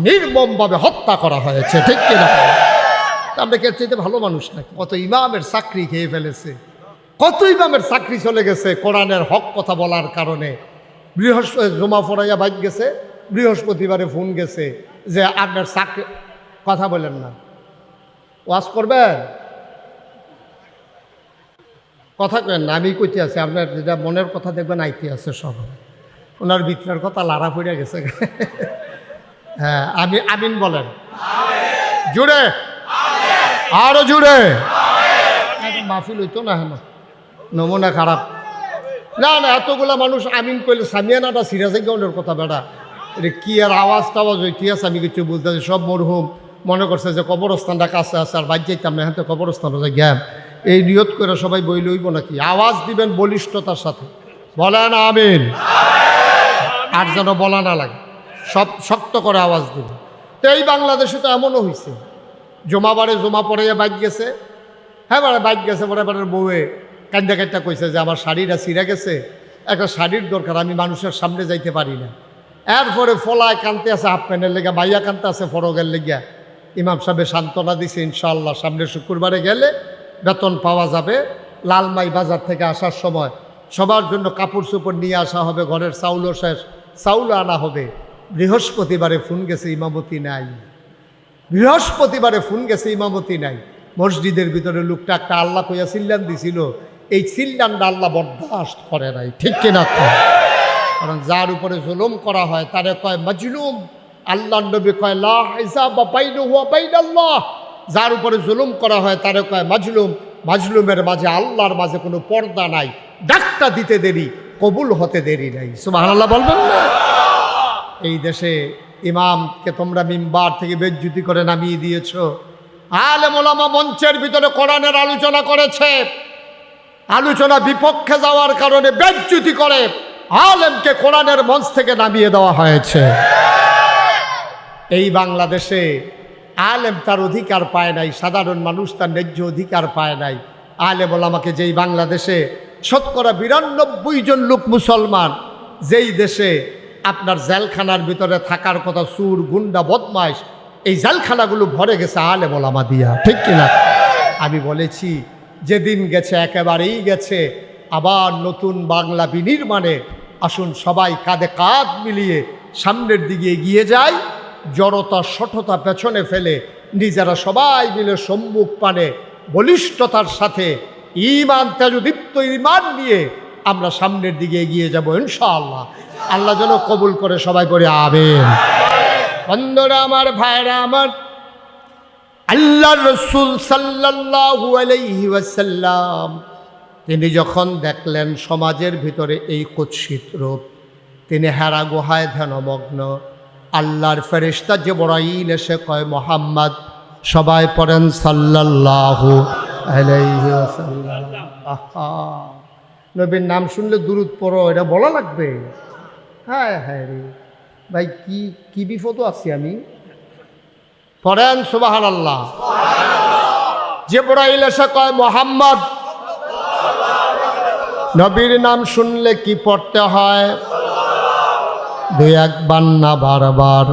নির্মমভাবে হত্যা করা হয়েছে, ঠিক কিনা? আমরা কে চাইতে ভালো মানুষ নাকি? কত ইমামের চাকরি খেয়ে ফেলেছে, কত ইমামের চাকরি চলে গেছে কোরআনের হক কথা বলার কারণে। জমা ফরাইয়া বাইক গেছে, বৃহস্পতিবারে ফোন গেছে যে আপনার চাকরি, কথা বলেন না, ওয়াজ করবেন, কথা কেন না, আমি কইতে আছি, আপনার যেটা মনের কথা দেখবেন আইতে আছে সব, ওনার ভিতরের কথা লাড়া পড়ে গেছে। হ্যাঁ, আমিন বলেন, জুড়ে, আরো জুড়ে। মাহফিল হইতো না, হ্যাঁ নমুনা খারাপ না, এতগুলা মানুষ আমিন কইলে সামিয়ানাটা সিরাজে গৌনের কথা বেড়া, এটা কি আর আওয়াজ টাওয়াজ হইতে আছে, আমি কিছু বুঝতেছি। সব মরহুম মনে করছে যে কবরস্থানটা কাছে আছে, আর বাদ যাইতাম না, হ্যাঁ কবরস্থানটা যে জ্ঞান, এই নিয়ত করে সবাই বই লইব নাকি? আওয়াজ দিবেন বলিষ্ঠতার সাথে, বলেন আমিন, আর যেন বলা না লাগে, সব শক্ত করে আওয়াজ দিবেন। তো এই বাংলাদেশে তো এমনও হয়েছে, জমা পড়াইয়া বাইক গেছে, হ্যাঁ বাইক গেছে, বড় বউয়ে কান্দা কান্দা কইছে যে আমার শাড়িটা ছিঁড়া গেছে, একটা শাড়ির দরকার, আমি মানুষের সামনে যাইতে পারি না। এরপরে ফলায় কানতে আছে, হাফ প্যান্টের লেগা, বাইয়া কানতে আছে ফরগের লেগা। ইমাম সাহেব সান্ত্বনা দিছে, ইনশাআল্লাহ সামনের শুক্রবারে গেলে বেতন পাওয়া যাবে। লালমাই বাজার থেকে আসার সময় সবার জন্য কাপড় চোপড় নিয়ে আসা হবে, ঘরের চাউলও শেষ, চাউলও আনা হবে। বৃহস্পতিবারে ফোন গেছে, ইমামতি নাই। বৃহস্পতিবারে ফোন গেছে, ইমামতি নাই। মসজিদের ভিতরে লোকটা একটা আল্লাহ কইয়া চিল্লান দিছিল, এই চিল্লানটা আল্লাহ বরদাস্ত করে নাই, ঠিক কিনা? কারণ যার উপরে জুলুম করা হয় তারে কয় মাজলুম। আল্লাহ নবী কয় লা হিসাবা বাইনহু ওয়া বাইনাল্লাহ। যার উপরে জুলুম করা হয় তারে কয় মাজলুম। মাজলুমের মাঝে আল্লাহর মাঝে কোনো পর্দা নাই, ডাকটা দিতে দেরি, কবুল হতে দেরি নাই। সুবহানাল্লাহ বলবেন না? এই দেশে ইমামকে তোমরা মিম্বার থেকে বেজ্জুতি করে নামিয়ে দিয়েছ। আলেম ওলামা মঞ্চের ভিতরে কোরআনের আলোচনা করেছে, আলোচনা বিপক্ষে যাওয়ার কারণে বেজ্জুতি করে আলেমকে কোরআনের মঞ্চ থেকে নামিয়ে দেওয়া হয়েছে। এই বাংলাদেশে আলেম তার অধিকার পায় নাই, সাধারণ মানুষ তার ন্যায্য অধিকার পায় নাই। আলেম ওলামাকে যেই বাংলাদেশে 92% জন লোক মুসলমান, যেই দেশে আপনার জেলখানার ভিতরে থাকার কথা চুর গুন্ডা বদমাইশ, এই জেলখানাগুলো ভরে গেছে আলেম ওলামা দিয়া, ঠিক কিনা? আমি বলেছি যেদিন গেছে একেবারেই গেছে, আবার নতুন বাংলা বিনির্মাণে আসুন সবাই কাঁধে কাঁধ মিলিয়ে সামনের দিকে এগিয়ে যায়, জড়তা শঠতা পেছনে ফেলে নিজেরা সবাই মিলে সম্মুখ পানে বলিষ্ঠতার সাথে ঈমান তেজদীপ্ত ঈমান নিয়ে আমরা সামনের দিকে এগিয়ে যাব ইনশাআল্লাহ। আল্লাহ যেন কবুল করে, সবাই করে আমিন। বন্ধুরা আমার, ভাইরা আমার, আল্লাহর রাসূল সাল্লাল্লাহু আলাইহি ওয়াসাল্লাম তিনি যখন দেখলেন সমাজের ভিতরে এই কুৎসিত রূপ, তিনি হেরা গুহায় ধ্যানমগ্ন। আল্লাহর ফেরেশতা জিবরাইল এসে কয় মুহাম্মদ, সবাই পড়েন সাল্লাল্লাহু আলাইহি ওয়াসাল্লাম। আহা, নবীর নাম শুনলে দুরূদ পড়ো, এটা বলা লাগবে? হ্যাঁ হ্যাঁ রে ভাই, কি বিপদ আছি আমি। পড়েন সুবহানাল্লাহ। জিবরাইল এসে কয় মুহাম্মদ, নবীর নাম শুনলে কি পড়তে হয়? দুই একবার না বারবার।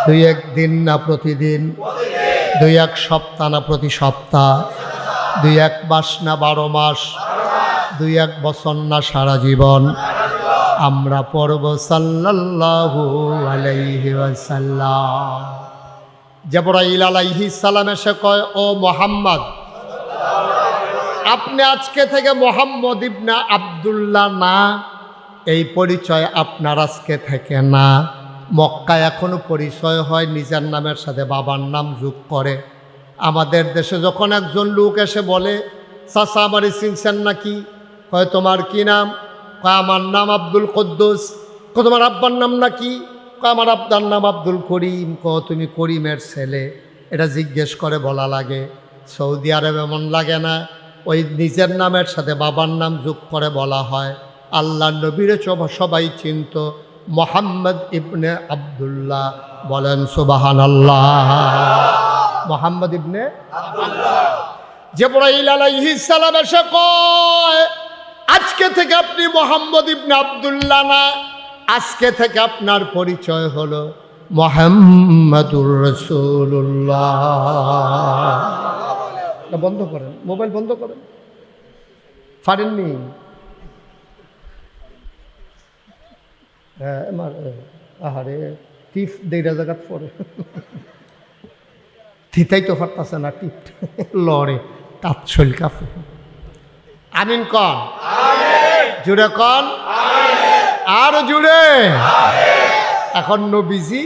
দুই এক দিন না প্রতিদিন, দুই এক সপ্তাহ না প্রতি সপ্তাহ, দুই এক মাস না 12 মাস, দুই এক বছর না সারা জীবন আমরা পড়ব সাল্লাল্লাহু আলাইহি ওয়াসাল্লাম। জিবরাইল আলাইহিস সালাম এসে কয়, ও মুহাম্মদ, আপনি আজকে থেকে মুহাম্মদ ইবনে আব্দুল্লাহ না, এই পরিচয় আপনার আজকে থেকে না। মক্কায় এখনো পরিচয় হয় নিজের নামের সাথে বাবার নাম যোগ করে। আমাদের দেশে যখন একজন লোক এসে বলে, চাচা আমারে চিনছেন নাকি? কয় তোমার কি নাম? কয় আমার নাম আব্দুল কুদ্দুস। কয় তোমার আব্বার নাম নাকি? কয় আমার আব্বার নাম আব্দুল করিম। কয় তুমি করিমের ছেলে। এটা জিজ্ঞেস করে বলা লাগে। সৌদি আরবে এমন লাগে না, ওই নিজের নামের সাথে বাবার নাম যোগ করে বলা হয়। আল্লাহ নবীর সবাই চিনত, মুহাম্মদ ইবনে আব্দুল্লাহ। বলেন সুবহানাল্লাহ। মুহাম্মদ ইবনে আব্দুল্লাহ। জিবরাইল আলাইহিস সালাম এসে কয়, আজকে থেকে আপনি মুহাম্মদ ইবনে আব্দুল্লাহ না, আজকে থেকে আপনার পরিচয় হলো মুহাম্মাদুর রাসূলুল্লাহ। বন্ধ করেন, মোবাইল বন্ধ করেন। পারেননি? আহারে টিপ দেড়া জায়গাত পরে থিতাই তো ফারতাছে না, টিপ লড়ে কাপ শৈল কাপে। আমিন কন, জুড়ে কন, আর জুড়ে। এখন নবীজি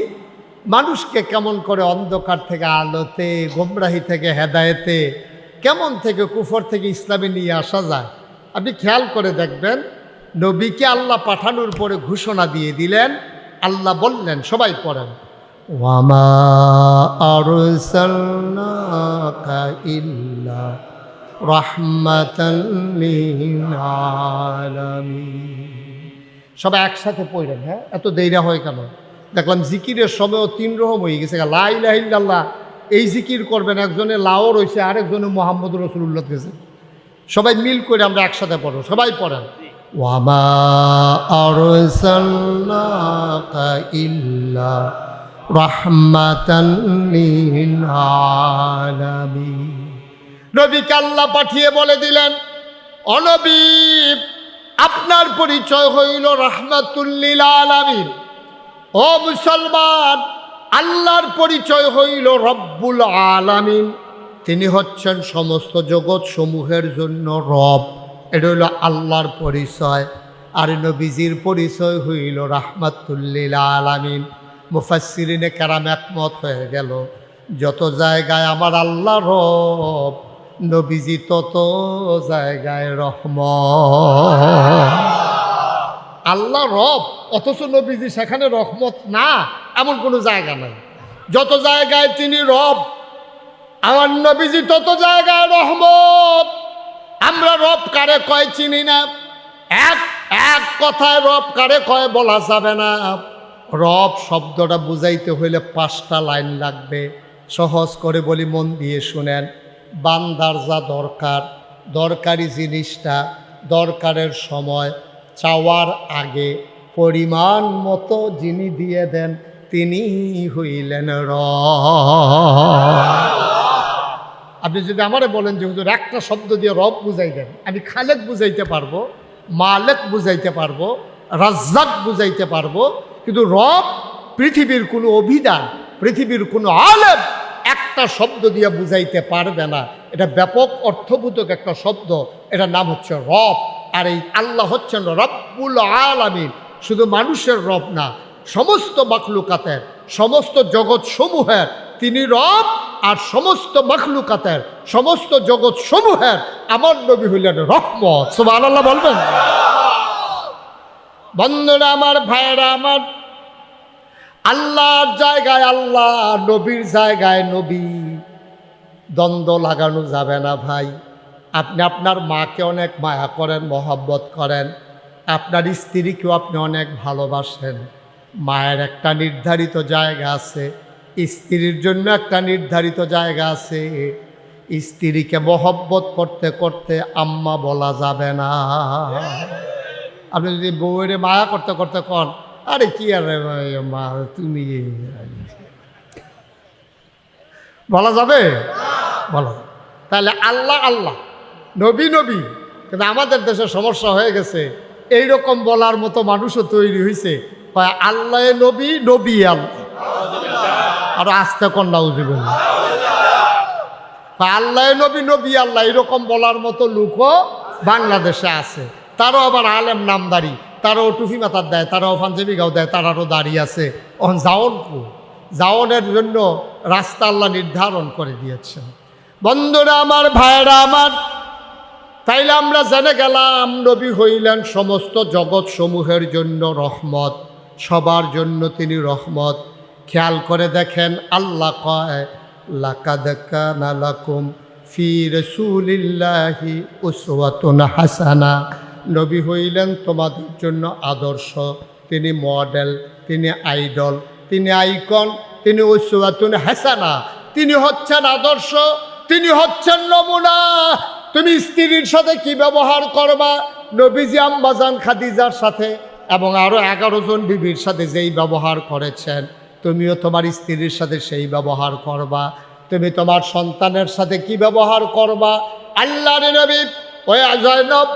মানুষকে কেমন করে অন্ধকার থেকে আলোতে, গোমরাহি থেকে হেদায়েতে, কেমন থেকে কুফর থেকে ইসলামে নিয়ে আসা যায় আপনি খেয়াল করে দেখবেন। নবীকে আল্লাহ পাঠানোর পরে ঘোষণা দিয়ে দিলেন, আল্লাহ বললেন, সবাই পড়েন, ওয়ামা আরসালনাকা ইল্লা রাহমাতাল লিল আলামিন। সবাই একসাথে পড়েন। হ্যাঁ, এত দেরি হয় কেন? দেখলাম জিকিরের সময়ও 3 রকম হয়ে গেছে। লা ইলাহা ইল্লাল্লাহ এই জিকির করবেন, একজনে লাও রয়েছে, আরেকজনে মুহাম্মদুর রাসূলুল্লাহ গেছে। সবাই মিল করে আমরা একসাথে পড়ব। সবাই পড়েন, ওয়ামা আরসালনাকা ইল্লা রাহমাতাল লিল আলামিন। নবীকে আল্লাহ পাঠিয়ে বলে দিলেন, ও নবী, আপনার পরিচয় হইল রাহমাতুল লিল আলামিন। ও মুসলমান, আল্লাহর পরিচয় হইল রব্বুল আলামিন। তিনি হচ্ছেন সমস্ত জগৎ সমূহের জন্য রব। এটা হইল আল্লাহর পরিচয়। আর নবীজির পরিচয় হইল রাহমাতুল লিল আলামিন। মুফাসসিরিনে কেরাম একমত হয়ে গেল, যত জায়গায় আমার আল্লাহ রব, নবীজি তত জায়গায় রহমত। আল্লাহ রব অথচ নবীজি সেখানে রহমত না, এমন কোনো জায়গা নাই। যত জায়গায় তিনি রব, আমার নবীজি তত জায়গায় রহমত। আমরা রব কারে কয় চিনি না। এক কথায় রব কারে কয় বলা যাবে না। রব শব্দটা বুঝাইতে হইলে 5টা লাইন লাগবে। সহজ করে বলি, মন দিয়ে শুনেন। বান্দার যা দরকার, দরকারি জিনিসটা দরকারের সময় চাওয়ার আগে পরিমাণ মতো যিনি দিয়ে দেন, তিনি হইলেন রব। আপনি যদি আমারে বলেন যে হুজুর একটা শব্দ দিয়ে রব বুঝাই দেন, আমি খালেক বুঝাইতে পারবো, মালেক বুঝাইতে পারবো, রাজ্জাক বুঝাইতে পারবো, কিন্তু রব পৃথিবীর কোনো অভিধান, পৃথিবীর কোনো আলেম একটা শব্দ দিয়ে বুঝাইতে পারবে না। এটা ব্যাপক অর্থবোধক একটা শব্দ, এটার নাম হচ্ছে রব। আর এই আল্লাহ হচ্ছেন রব্বুল আলামিন। শুধু মানুষের রব না, সমস্ত মাখলুকাতের, সমস্ত জগৎ সমূহের তিনি রব। আর সমস্ত মাখলুকাতের, সমস্ত জগৎ সমূহের আমার নবী হইলেন রহমত। সুবহানাল্লাহ বলবেন। বন্ধুরা আমার, ভাইয়েরা আমার, আল্লাহর জায়গায় আল্লাহ, নবীর জায়গায় নবী, দ্বন্দ্ব লাগানো যাবে না ভাই। আপনি আপনার মাকে অনেক মায়া করেন, মহব্বত করেন, আপনার স্ত্রীকেও আপনি অনেক ভালোবাসেন। মায়ের একটা নির্ধারিত জায়গা আছে, স্ত্রীর জন্য একটা নির্ধারিত জায়গা আছে। স্ত্রীকে মহব্বত করতে করতে আম্মা বলা যাবে না। আপনি যদি বউয়ের মায়া করতে করতে কন, আরে কি আর মা তুমি, বলা যাবে? বলা যাবে। তাহলে আল্লাহ আল্লাহ, নবী নবী। কিন্তু আমাদের দেশে সমস্যা হয়ে গেছে, এইরকম বলার মতো মানুষও তৈরি হয়েছে, আল্লাহ নবী, নবী আল্লাহ। আর আস্তে কন্যা উজুবেন, আল্লাহ নবী, নবী আল্লাহ, এরকম বলার মতো লোকও বাংলাদেশে আছে। তারও আবার আলেম নামদারি, তারাও টুফি মাথার দেয়, তারাও পাঞ্জাবি গাও দেয়, তারারও দাঁড়িয়ে আছে। জাওনের জন্য রাস্তা আল্লাহ নির্ধারণ করে দিয়েছেন। বন্ধুরা আমার, ভাইয়েরা আমার, তাইলে আমরা জেনে গেলাম নবী হইলেন সমস্ত জগৎ সমূহের জন্য রহমত, সবার জন্য তিনি রহমত। খেয়াল করে দেখেন, আল্লাহ কয় লাকাদ কানা লাকুম ফি রাসূলিল্লাহি উসওয়াতুন হাসানা। নবী হইলেন তোমাদের জন্য আদর্শ, তিনি মডেল, তিনি আইডল, তিনি আইকন, তিনি উসওয়াতুন হাসানা, তিনি হচ্ছেন আদর্শ, তিনি হচ্ছেন নমুনা। তুমি স্ত্রীর সাথে কি ব্যবহার করবা, নবীজি আম্মাজান খাদিজার সাথে এবং আরও 11 জন বিবির সাথে যেই ব্যবহার করেছেন, তুমিও তোমার স্ত্রীর সাথে সেই ব্যবহার করবা। তুমি তোমার সন্তানের সাথে কি ব্যবহার করবা, আল্লাহর নবী ওই জয়নব,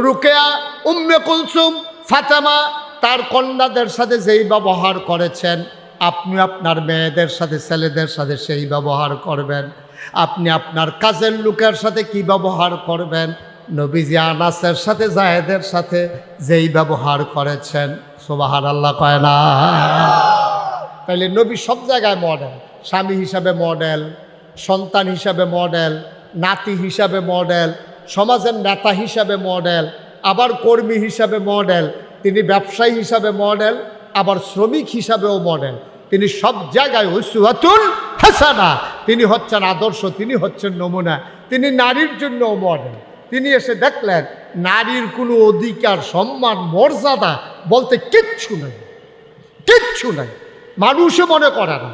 রুকেয়া, উম্মে কুলসুম, ফাতেমা তার কন্যাদের সাথে যেই ব্যবহার করেছেন, আপনি আপনার মেয়েদের সাথে, ছেলেদের সাথে সেই ব্যবহার করবেন। আপনি আপনার কাজের লোকের সাথে কি ব্যবহার করবেন, নবীজি আনাসের সাথে, জায়েদের সাথে যেই ব্যবহার করেছেন। সুবহানাল্লাহ কয় না? তাইলে নবী সব জায়গায় মডেল, স্বামী হিসাবে মডেল, সন্তান হিসাবে মডেল, নাতি হিসাবে মডেল, সমাজের নেতা হিসাবে মডেল, আবার কর্মী হিসাবে মডেল, তিনি ব্যবসায়ী হিসাবে মডেল, আবার শ্রমিক হিসাবেও মডেল। তিনি সব জায়গায় উসওয়াতুন হাসানা, তিনি হচ্ছেন আদর্শ, তিনি হচ্ছেন নমুনা। তিনি নারীর জন্য মডেল। তিনি এসে দেখলেন নারীর কোনো অধিকার, সম্মান, মর্যাদা বলতে কিচ্ছু নেই, কিচ্ছু নাই। মানুষও মনে করে না।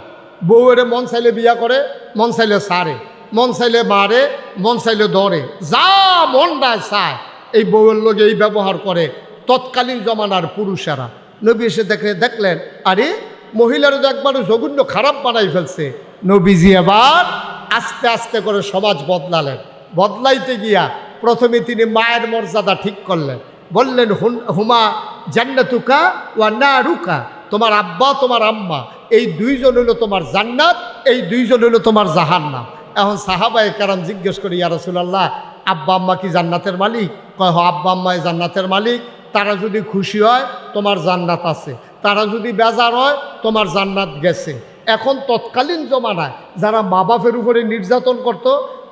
বউয়ের মন চাইলে বিয়া করে, মন চাইলে সারে, মন চাইলে মারে, মন চাইলে ধরে, যা মন দেয় চায় এই বউয়ের লোক এই ব্যবহার করে তৎকালীন জমানার পুরুষেরা। নবী এসে দেখলেন আরে মহিলারা তো একবারে জঘন্য খারাপ বানাই ফেলছে। নবীজি এবার আস্তে আস্তে করে সমাজ বদলালেন। বদলাইতে গিয়া প্রথমে তিনি মায়ের মর্যাদা ঠিক করলেন। বললেন হুমা জান্নাতুকা ওয়া নারুকা, তোমার আব্বা তোমার আম্মা এই দুইজন হলো তোমার জান্নাত, এই দুইজন হলো তোমার জাহান্নাম। এখন সাহাবায়ে কেরাম জিজ্ঞেস করি, ইয়া রাসূলুল্লাহ, আব্বা আম্মা কি জান্নাতের মালিক? কয় হ, আব্বা আম্মাই জান্নাতের মালিক। তারা যদি খুশি হয় তোমার জান্নাত আছে, তারা যদি বেজার হয় তোমার জান্নাত গেছে। এখন তৎকালীন জমানায় যারা মা বাপের উপরে নির্যাতন করত,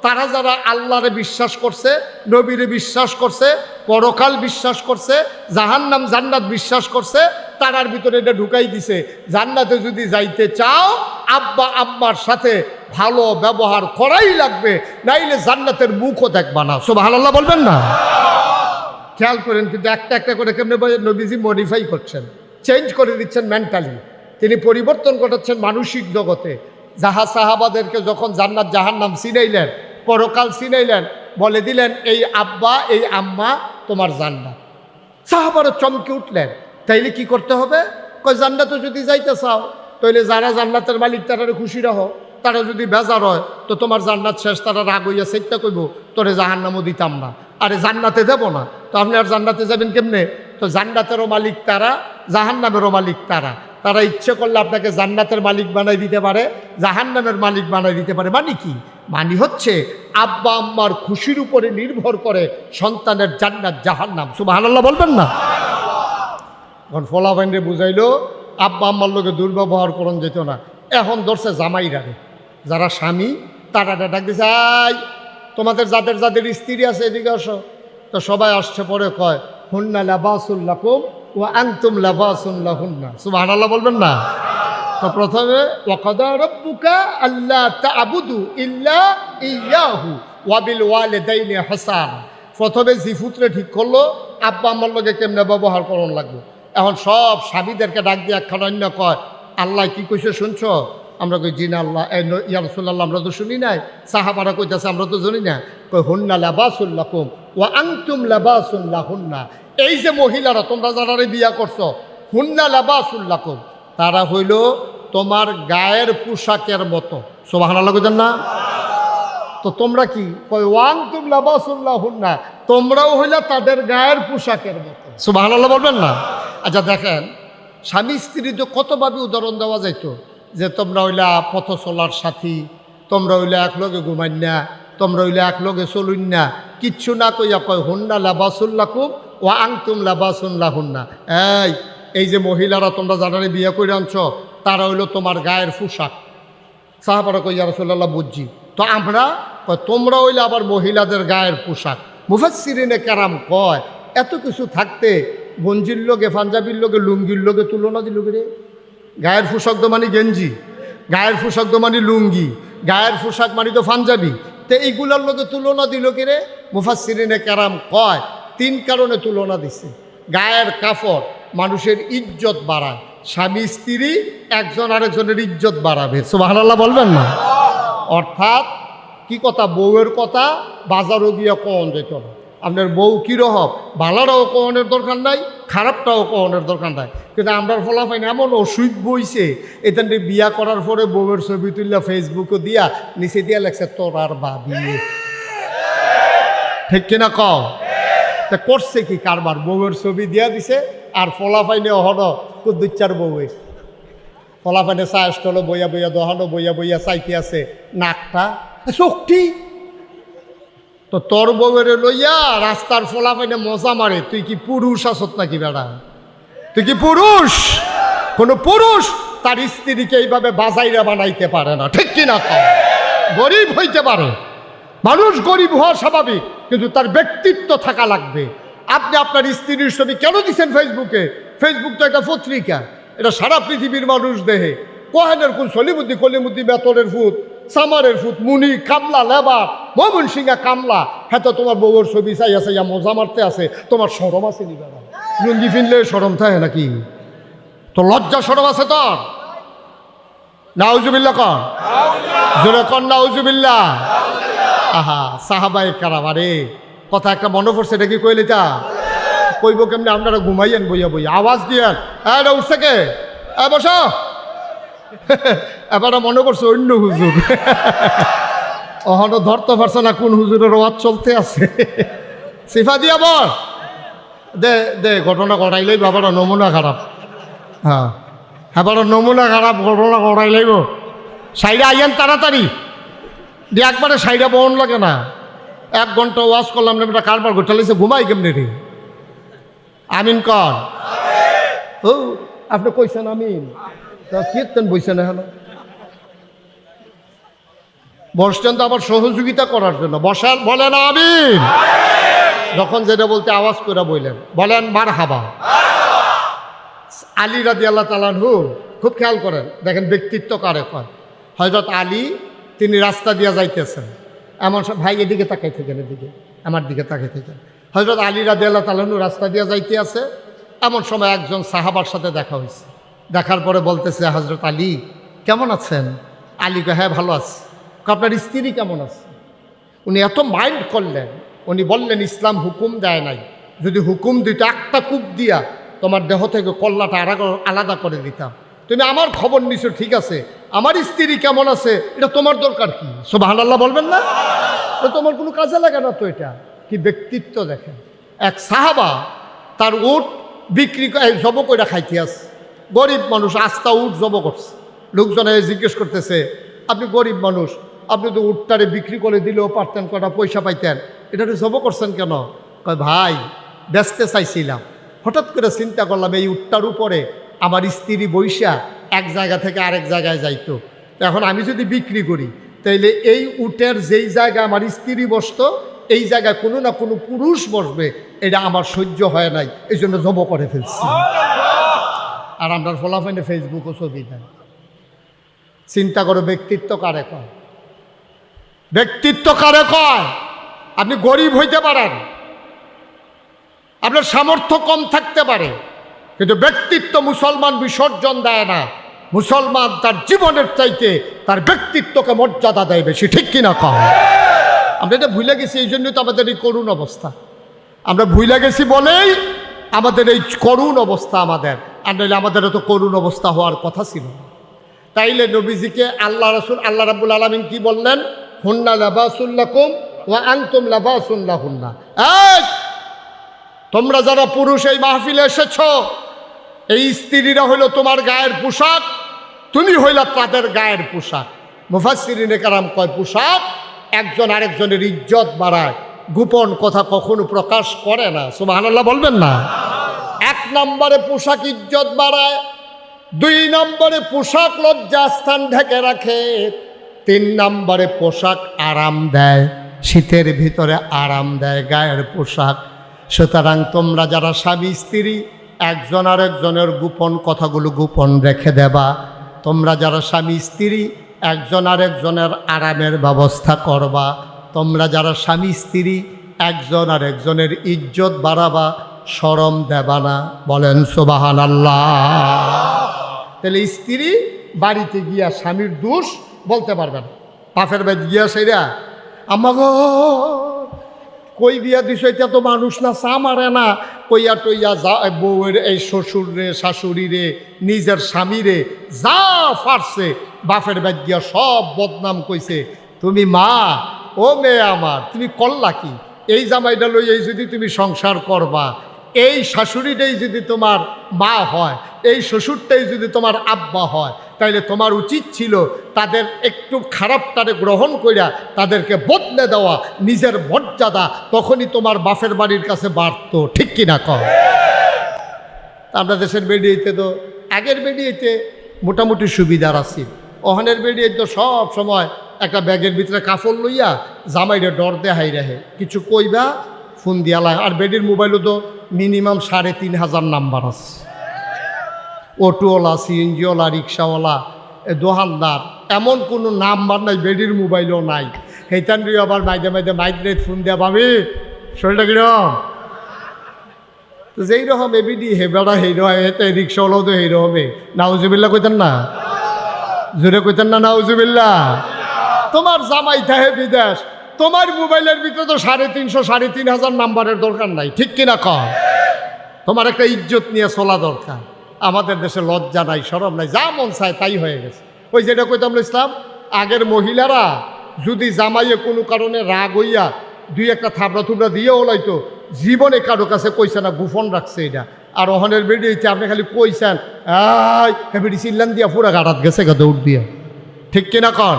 তারা যারা আল্লাহরে বিশ্বাস করছে, নবীরে বিশ্বাস করছে, পরকাল বিশ্বাস করছে, জাহান্নাম জান্নাত বিশ্বাস করছে, তারার ভিতরে এটা ঢুকাই দিছে, জান্নাতে যদি যাইতে চাও আব্বা আম্মার সাথে ভালো ব্যবহার করাই লাগবে, নাইলে জান্নাতের মুখও দেখবা না। সুবহানাল্লাহ বলবেন না? খেয়াল করেন, কিন্তু একটা একটা করে কেমনে নবীজি মডিফাই করছেন, চেঞ্জ করে দিচ্ছেন মেন্টালি। তিনি পরিবর্তন ঘটাচ্ছেন মানসিক জগতে। সাহাবাদেরকে যখন জান্নাত জাহান্নাম চিনাইলেন, পরকাল চিনাইলেন, বলে দিলেন এই আব্বা এই আম্মা তোমার জান্নাত। সাহাবারা চমকে উঠলেন, তাইলে কি করতে হবে? কয় জান্নাতে যদি যাইতে চাও তাইলে যারা জান্নাতের মালিক তারা খুশি রাখো, তারা যদি বেজার হয় তো তোমার জান্নাত শেষ, তারা রাগ হইয়া চেষ্টা করবো তোরে জাহান্নামও দিতাম না, আরে জান্নাতে দেব না, তো আপনি আর জান্নাতে যাবেন কেমনে? তো জান্নাতেরও মালিক তারা, জাহান্নামেরও মালিক তারা। তারা ইচ্ছে করলে আপনাকে জান্নাতের মালিক বানাই দিতে পারে, জাহান্নামের মালিক বানাই দিতে পারে। মানে কি? মানে হচ্ছে আব্বা আম্মার খুশির উপরে নির্ভর করে সন্তানের জান্নাত জাহান্নাম। সুবহানাল্লাহ বলবেন না? এখন ফলাফাইন্ডে বুঝাইলো আব্বা আম্মার লোকে দুর্ব্যবহার করন যেত না। এখন ধরছে জামাইরা, যারা স্বামী তারা ডাক দিছে, তোমাদের যাদের যাদের স্ত্রী আছে এদিকে আসো। তো সবাই আসছে, পরে কয় হুন্না লাবাসুল লাকুম ওয়া আনতুম লাবাসুন লাহুন্না। সুবহানাল্লাহ বলবেন না? তো প্রথমে ওয়াকাদা রাব্বুকা আল্লা তা'বুদু ইল্লা ইয়াহু ওয়া বিল ওয়ালিদাইনি ইহসানা। প্রথমে জিফুতরে ঠিক করলো আব্বা আম্মার লগে কেমনে ব্যবহার করণ লাগবে। এখন সব স্বামীদেরকে ডাক দিয়ে একখানা অন্য কয়, আল্লাহ কি কইছে শুনছো? আমরা কই জি না আল্লাহ, ইয়া রাসূলুল্লাহ আমরা তো শুনি নাই। সাহাবারা কইতাছে আমরা তো জানি না। কই হুন্না লাবাসুল লাকুম ওয়া আনতুম লাবাসুন লাহুন্না। এই যে মহিলারা তোমরা যারা বিয়া করছো, হুন্না লাবাসুল লাকুম, তারা হইল তোমার গায়ের পোশাকের মতো। সুবহানাল্লাহ বুঝেন না? তো তোমরা কি কয় ওয়াং তুম লাবাসুল্লাহুন্না, তোমরাও হইলা তাদের গায়ের পোশাকের মতো। সুবহানাল্লাহ বলবেন না? আচ্ছা দেখেন, স্বামী স্ত্রী তো কতভাবে উদাহরণ দেওয়া যাইতো, যে তোমরা হইলা পথ চলার সাথী, তোমরা হইলা একলগে ঘুমাইন না, তোমরা হইলা একলগে চলুন না, কিচ্ছু না কইয়া কয় হুন্না লাবাসুল্লাকুম ওয়া আনতুম লাবাসুল্লাহুন্না। এই যে মহিলারা তোমরা যারা বিয়ে করে আনছো তারা হইলো তোমার গায়ের পোশাক। সাহাবারা কই ইয়া রাসূলুল্লাহ বুঝছি, তো আমরা কয় তোমরা হইলে আবার মহিলাদের গায়ের পোশাক। মুফাসসিরিনে কেরাম কয় এত কিছু থাকতে গঞ্জির লোকে পাঞ্জাবির লোকে লুঙ্গির লোকে তুলনা দিল রে। গায়ের পোশাক তো মানে গেঞ্জি, গায়ের পোশাক তো মানে লুঙ্গি, গায়ের পোশাক মানে তো পাঞ্জাবি, তো এইগুলোর লোকে তুলনা দিল কে রে? মুফাসসিরিনে কেরাম কয় 3 কারণে তুলনা দিছে। গায়ের কাপড় মানুষের ইজ্জত বাড়ায়, স্বামী স্ত্রী একজন আরেকজনের ইজ্জত বাড়াবে। সুবহানাল্লাহ বলবেন না? অর্থাৎ কি কথা, বউয়ের কথা বাজারও গিয়া কন যেত না। আপনার বউ কীরকম, ভালোটাও কনের দরকার নাই, খারাপটাও কনের দরকার নাই। কিন্তু আমরা ফলাফাইন এমন অসুখ বইছে, এখান থেকে বিয়া করার পরে বউয়ের ছবি তুললা ফেসবুকে দিয়া নিচে দিয়া লেখছে তোর আর ভাবি। ঠিক কিনা কও? তা করছে কি কারবার, বউয়ের ছবি দিয়া দিছে আর ফলাফাইনে হন কুদ্দুচ্চার বউয়ে ফলাফাইনে চা স্টলে বইয়া বইয়া দহানো বইয়া বইয়া চাইতে আছে নাকটা চোখটি। তো তোর বউয়ের লইয়া রাস্তার ফলাফাইনে মজা মারে, তুই কি পুরুষ আসত নাকি বেড়া? তুই কি পুরুষ? কোন পুরুষ তার স্ত্রীকে এইভাবে বাজাইরা বানাইতে পারে না। ঠিক কিনা কও? গরিব হইতে পারে, মানুষ গরিব হওয়া স্বাভাবিক, কিন্তু তার ব্যক্তিত্ব থাকা লাগবে। আপনি আপনার স্ত্রীর ছবি কেন দিচ্ছেন ফেসবুকে? ফেসবুক তো একটা পত্রিকা, এটা সারা পৃথিবীর মানুষ দেহে। কোহেনের কোন সলিমুদ্দি কলিমুদ্দি বেতনের ফুট, সামারের ফুট, মুনি কামলা লেবার মমন সিংহা কামলা, হ্যাঁ তো তোমার বউর ছবি চাই আছে, ইয়া মজা মারতে আছে, তোমার সরম আছে নি বেড়া? লুঙ্গি ফিনলে সরম থাকে নাকি? তো লজ্জা সরম আছে তোর? নাউজুবিল্লাহ কর, জোরে কর নাউজুবিল্লাহ। আহা সাহাবায়ে কেরাম, আরে কথা একটা মনে পড়ছে, এটা কি কইলে তা কইব কেমনি? আপনারা ঘুমাইয়েন বইয়া বইয়া, আওয়াজ দিয়েন, এটা উঠছে কে? বসো। এবার মনে করছে অন্য হুজুর, অহনো ধরতে পারছে না কোন হুজুরের ওয়াজ চলতে আছে। সিফা দিয়া বল দে দে, ঘটনা ঘটাইলেই বাবারা নমুনা খারাপ। হ্যাঁ এবার নমুনা খারাপ, ঘটনা ঘটাইলেই সাইডে আইয়েন তাড়াতাড়ি দিয়ে, একবারে সাইডে বহন লাগে না। 1 ঘন্টা ওয়াজ করলাম না, এটা কারবার ঘটাইছে, ঘুমাই কেমনি রে? আমিন কর। ও আপনি কইছেন আমিন, তা কীর্তন বইছেন এখন বসছেন তো আবার সহযোগিতা করার জন্য। বসার বলেন আমিন, যখন যেটা বলতে আওয়াজ করে বললেন, বলেন মারহাবা। আলী রাদিয়াল্লাহু তাআলা আনহু খুব খেয়াল করেন, দেখেন ব্যক্তিত্ব কারে কয়। হযরত আলী তিনি রাস্তা দিয়া যাইতেছেন, এমন সব ভাই এদিকে তাকাই থাকেন, এদিকে আমার দিকে তাকাই থাকেন। হযরত আলী রাদিয়াল্লাহু তাআলা আনহু রাস্তা দিয়া যাইতে আছে, এমন সময় একজন সাহাবার সাথে দেখা হয়েছে। দেখার পরে বলতেছে, হযরত আলী কেমন আছেন? আলী কয় হ্যাঁ ভালো আছে। আপনার স্ত্রী কেমন আছে? উনি এত মাইন্ড করলেন, উনি বললেন ইসলাম হুকুম দেয় নাই, যদি হুকুম দিত একটা কূপ দিয়া তোমার দেহ থেকে কল্লাটা আলাদা করে দিতাম। তুমি আমার খবর নিছো ঠিক আছে, আমার স্ত্রী কেমন আছে এটা তোমার দরকার কি? সুবহানাল্লাহ বলবেন না? তো তোমার কোনো কাজে লাগে না তো। এটা কি ব্যক্তিত্ব দেখেন। এক সাহাবা তার উট বিক্রি জব করে খাইতে আছে, গরিব মানুষ, আস্তা উট জব করছে। লোকজনে জিজ্ঞেস করতেছে, আপনি গরিব মানুষ, আপনি তো উটটারে বিক্রি করে দিলেও পারতেন, কটা পয়সা পাইতেন, এটারে জব করছেন কেন? কয় ভাই বেচতে চাইছিলাম, হঠাৎ করে চিন্তা করলাম এই উটটার উপরে আমার স্ত্রী বৈশা এক জায়গা থেকে আরেক জায়গায় যাইতো, এখন আমি যদি বিক্রি করি তাইলে এই উটের যেই জায়গায় আমার স্ত্রী বসতো এই জায়গায় কোনো না কোনো পুরুষ বসবে, এটা আমার সহ্য হয় নাই, এই জন্য জব করে ফেলছি। আর আমরা ফলাফাইনে ফেসবুকও ছবি দেয়। চিন্তা করো ব্যক্তিত্ব কারে কয়? ব্যক্তিত্ব কারে কয়? আপনি গরিব হইতে পারেন, আপনার সামর্থ্য কম থাকতে পারে, কিন্তু ব্যক্তিত্ব মুসলমান বিসর্জন দেয় না। মুসলমান তার জীবনের চাইতে তার ব্যক্তিত্বকে মর্যাদা দেয় বেশি। ঠিক কিনা কম? আমরা এটা ভুলে গেছি, এই জন্যই তো আমাদের এই করুণ অবস্থা। আমরা ভুলে গেছি বলেই আমাদের এই করুণ অবস্থা আমাদের, আর নইলে আমাদের এত করুণ অবস্থা হওয়ার কথা ছিল না। তাইলে নবীজিকে আল্লাহ রাসূল আল্লাহ রাব্বুল আলামিন কি বললেন? হুন্না লাবাসুল লাকুম ওয়া আনতুম লাবাসুন লাহুন্না। এই তোমরা যারা পুরুষ এই মাহফিলে এসেছ, এই স্ত্রীরা হইল তোমার গায়ের পোশাক, তুমি হইলা তাদের গায়ের পোশাক। মুফাসসিরিনে কেরাম কয় পোশাক একজন আরেকজনের ইজ্জত বাড়ায়, গোপন কথা কখনো প্রকাশ করে না। সুবহানাল্লাহ বলবেন না? 1 নম্বরে পোশাক ইজ্জত বাড়ায়, 2 নম্বরে পোশাক লজ্জাস্থান ঢেকে রাখে, 3 নম্বরে পোশাক আরাম দেয়, শীতের ভিতরে আরাম দেয় গায়ের পোশাক। সুতরাং তোমরা যারা স্বামী স্ত্রী একজন আরেকজনের গোপন কথাগুলো গোপন রেখে দেবা। তোমরা যারা স্বামী স্ত্রী একজন আরেকজনের আরামের ব্যবস্থা করবা। তোমরা যারা স্বামী স্ত্রী একজন আরেকজনের ইজ্জত বাড়াবা, শরম দেবা না। বলেন সুবহানাল্লাহ। তাহলে স্ত্রী বাড়িতে গিয়া স্বামীর দোষ বলতে পারবে না। বাপের বাড়ি গিয়া সেরা আমা গো কই বিয়া দিছ, এটা তো মানুষ না, চা মারে না, কইয়া টইয়া যা বউয়ের এই শ্বশুর রে শাশুড়ি রে নিজের স্বামী রে যা ফারছে বাপের বাড়ি গিয়া সব বদনাম কইছে। তুমি মা, ও মেয়ে আমার, তুমি করলা কি? এই জামাইটা লই এই যদি তুমি সংসার করবা, এই শাশুড়িটাই যদি তোমার মা হয়, এই শ্বশুরটাই যদি তোমার আব্বা হয়, তাইলে তোমার উচিত ছিল তাদের একটু খারাপটারে গ্রহণ কইরা তাদেরকে বদলে দেওয়া, নিজের মর্যাদা তখনই তোমার বাপের বাড়ির কাছে বাড়ত। ঠিক কিনা কর? আমরা দেশের বেডিয়েতে তো আগের বেডিয়েতে মোটামুটি সুবিধার আছে, ওখানের বেডিয়ে তো সব সময় একটা ব্যাগের ভিতরে কাপড় লইয়া জামাইরে ডর দেহাই রাহে, কিছু কইবা ফোন দিয়া লাগে। আর বেডির মোবাইলও তো মিনিমাম 3500 নাম্বার আছে। অটোওয়ালা, সিএনজিওয়ালা, রিক্সাওয়ালা, দোকানদার, এমন কোনো নাম্বার নাই বেডির মোবাইলও নাই। সেইটান আবার মাইদে মাইদে মাইগ্রেট ফোন দেয়া পাবি, শরীরটা কিরকম? তো যেই রকম এবিডি হেবেড়া হেরো এতে রিক্সাওয়ালাও তো হেরো হবে। নাউজুবিল্লাহ কইতেন না? জোরে কইতেন না নাউজুবিল্লাহ? তোমার জামাই থাকে বিদেশ, তোমার মোবাইলের ভিতরে তো 350 3500 নাম্বারের দরকার নাই। ঠিক কিনা কর? তোমার একটা ইজ্জত নিয়ে চলা দরকার। আমাদের দেশে লজ্জা নাই, শরম নাই, যা মন চায় তাই হয়ে গেছে। ওই যেটা কইতাম ইসলাম, আগের মহিলারা যদি জামাইয়ে কোনো কারণে রাগ হইয়া 2-1 থাবড়া থুবড়া দিয়ে ওলাইতো, জীবনে কারো কাছে কইছে না, গোপন রাখছে এটা। আর ওহনের বেডি হইতে আপনি খালি কইছেন, এই বেডি চিল্লান দিয়া পুরা গাড়াত গেছে গা দৌড় দিয়া। ঠিক কিনা কন?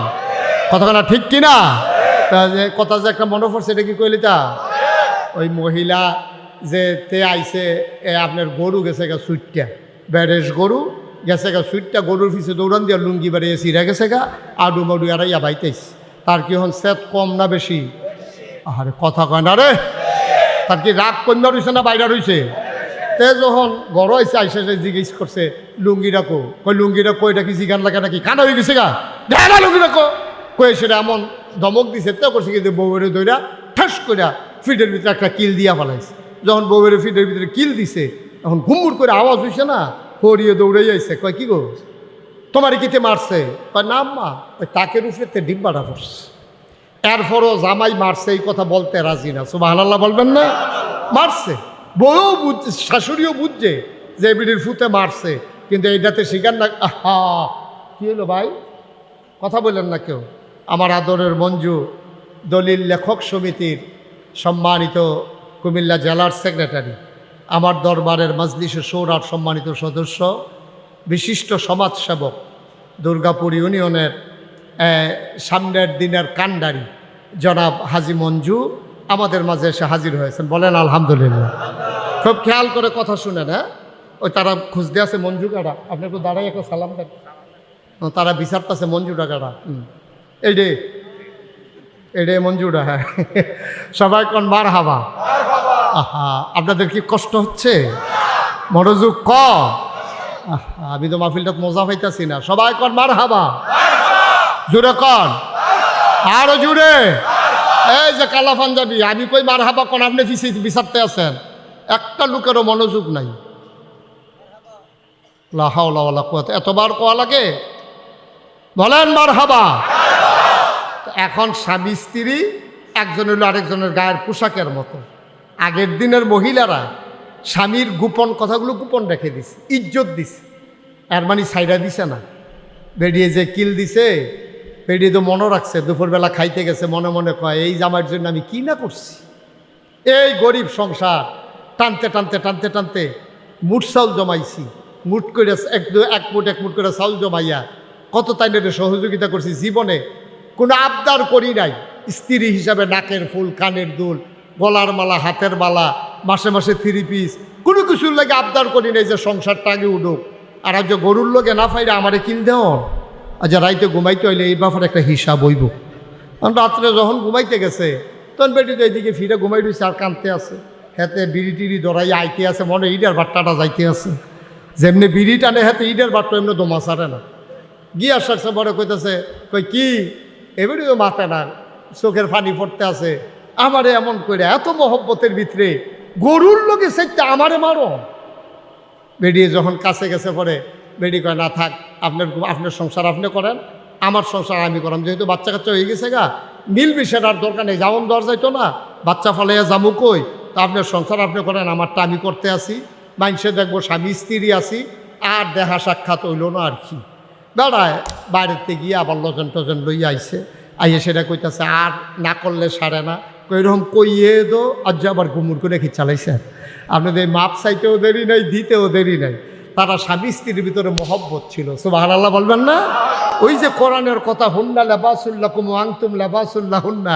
কথা না ঠিক কিনা? তা যে কথা যে একটা মনে পড়ছে, এটা কি কইলি তা? ওই মহিলা যে তে আইছে, আপনার গরু গেছে গা সুইটটা, বেড়েস গরু গেছে গা সুইটটা, গরুর পিছিয়ে দৌড়ান দিয়া লুঙ্গি বাড়িয়ে সিরা গেছে গা, আডু মাডু এরাইয়া বাইতেছ। তার কি হন সেত কম না বেশি? আরে কথা কয় না রে। তার কি রাগ কন্যা রয়েছে না বাইরা রয়েছে? তে যখন গড় আইসে আইসে জিজ্ঞেস করছে লুঙ্গি রাখো, কই লুঙ্গি রাখো, এটা কি জিগান লাগে নাকি? কানা হয়ে গেছে গা, দেখা লুঙ্গি রাখো কয়ে সেটা এমন ধমক দিছে। তো করছে কিন্তু বউয়ের দইরা ঠাস করে ফিটের ভিতরে একটা কিল দিয়া ফেলাইছে। যখন বউয়ের ফিটের ভিতরে কিল দিছে, এখন ঘুমুর করে আওয়াজ হইছে না, হরিয়ে দৌড়ে যাইছে। কয় কি গো, তোমার কিতে মারছে? কয় না মা, ওই তাকের উপরে ডিব্বাটা পড়ছে। এরপরও জামাই মারছে এই কথা বলতে রাজি না। সুবহানাল্লাহ বলবেন না? মারছে, বউও বুঝছে, শাশুড়িও বুঝছে যে বিড়ির ফুতে মারছে, কিন্তু এইটাতে শিকার না। আহা, কি হলো ভাই? কথা বললেন না কেউ? আমার আদরের মঞ্জু দলিল লেখক সমিতির সম্মানিত কুমিল্লা জেলার সেক্রেটারি, আমার দরবারের মজলিসে শোরার সম্মানিত সদস্য, বিশিষ্ট সমাজসেবক, দুর্গাপুর ইউনিয়নের সামনের দিনের কান্ডারি জনাব হাজি মঞ্জু আমাদের মাঝে এসে হাজির হয়েছেন। বলেন আলহামদুলিল্লাহ। খুব খেয়াল করে কথা শুনেন। হ্যাঁ, ওই তারা খুঁজতে আছে মঞ্জু কাটা, আপনি একটু দাঁড়াই একটা সালাম দেন। তারা বিচারতেছে মঞ্জুটা কাটা। এইডে এইডে মঞ্জুটা। হ্যাঁ, সবাই কোন মার হাবা। আহা, আপনাদের কি কষ্ট হচ্ছে? মনোযোগ কম। আমি তো মাহফিলটা মজা পাইতাছি না। সবাই কোন মার হাবা, জোরে কন, আরো জোরে। এই যে কালা পাঞ্জাবি, আমি কই মার হাবা কোন, আপনি বিচারতে আছেন। একটা লোকেরও মনোযোগ নাই। লা হাওলা ওয়ালা কুওয়াতা, এতবার কোয়া লাগে? বলেন মার হাবা। এখন স্বামী স্ত্রী একজন হলো আরেকজনের গায়ের পোশাকের মতো। আগের দিনের মহিলারা স্বামীর গোপন কথাগুলো গোপন রেখে দিছে, ইজ্জত দিছে, এর মানে সাইরা দিছে না। বেরিয়ে যে কিল দিছে, বেরিয়ে তো মনে রাখছে, দুপুরবেলা খাইতে গেছে, মনে মনে কয় এই জামাইয়ের জন্য আমি কি না করছি। এই গরিব সংসার টানতে টানতে টানতে টানতে মুঠ চাউল জমাইছি, মুঠ করে এক মুঠ করে চাউল জমাইয়া কত তাইনের সহযোগিতা করছি। জীবনে কোনো আবদার করি নাই, স্ত্রী হিসাবে নাকের ফুল, কানের দুল, গলার মালা, হাতের মালা, মাসে মাসে 3 পিস, কোনো কিছুর লাগে আবদার করি নাই যে সংসারটা আগে উঠুক। আর আজ গরুর লোকে না ফাইরে আমারে কিল দেও, আজ রাইতে ঘুমাইতে হইলে এই ব্যাপারে একটা হিসাব হইব। কারণ রাত্রে যখন ঘুমাইতে গেছে তখন বেটি তো এইদিকে ফিরে ঘুমাই রয়েছে আর কাঁদতে আছে, হাতে বিড়ি টিড়ি ধরাই আইতে আছে, মনে ইডের বাট্টাটা যাইতে আছে। যেমনি বিড়ি টানে হাতে ইডের বাট্টা এমনি দমা সারে না। গিয়া সারছে বড় কইতেছে, কই কি এবারেও মাথা না, চোখের পানি পড়তে আছে। আমারে এমন করে এত মহব্বতের ভিতরে গরুর লোকে সেটা আমারে মারো। বেরিয়ে যখন কাছে গেছে পরে বেডি কয় না থাক, আপনার সংসার আপনি করেন, আমার সংসার আমি করাম। যেহেতু বাচ্চা কাচ্চা হয়ে গেছে গা, মিলমিশের আর দরকার নেই, যেমন দর যাইতো না, বাচ্চা ফলাইয়া যাবো কই, তা আপনার সংসার আপনি করেন, আমারটা আমি করতে আসি। মানুষে দেখবো স্বামী স্ত্রী আসি, আর দেখা সাক্ষাৎ হইল না আর কি। বেড়ায় বাইরেতে গিয়ে আবার লজন টজন লইয়া আইসে, আইয়ে সেটা কইতাছে আর না করলে সারে না। এরকম কইয়ে দো আজ আবার গুমুর করে রেখে চালাইছে। আপনাদের মাপ চাইতেও দেরি নাই, দিতেও দেরি নাই। তারা স্বামী স্ত্রীর ভিতরে মহব্বত ছিল। সুবহানাল্লাহ বলবেন না? ওই যে কোরআনের কথা, হুন্না লাবাসুল্লাকুম ওয়া আনতুম লাবাসুল্লাহুন্না,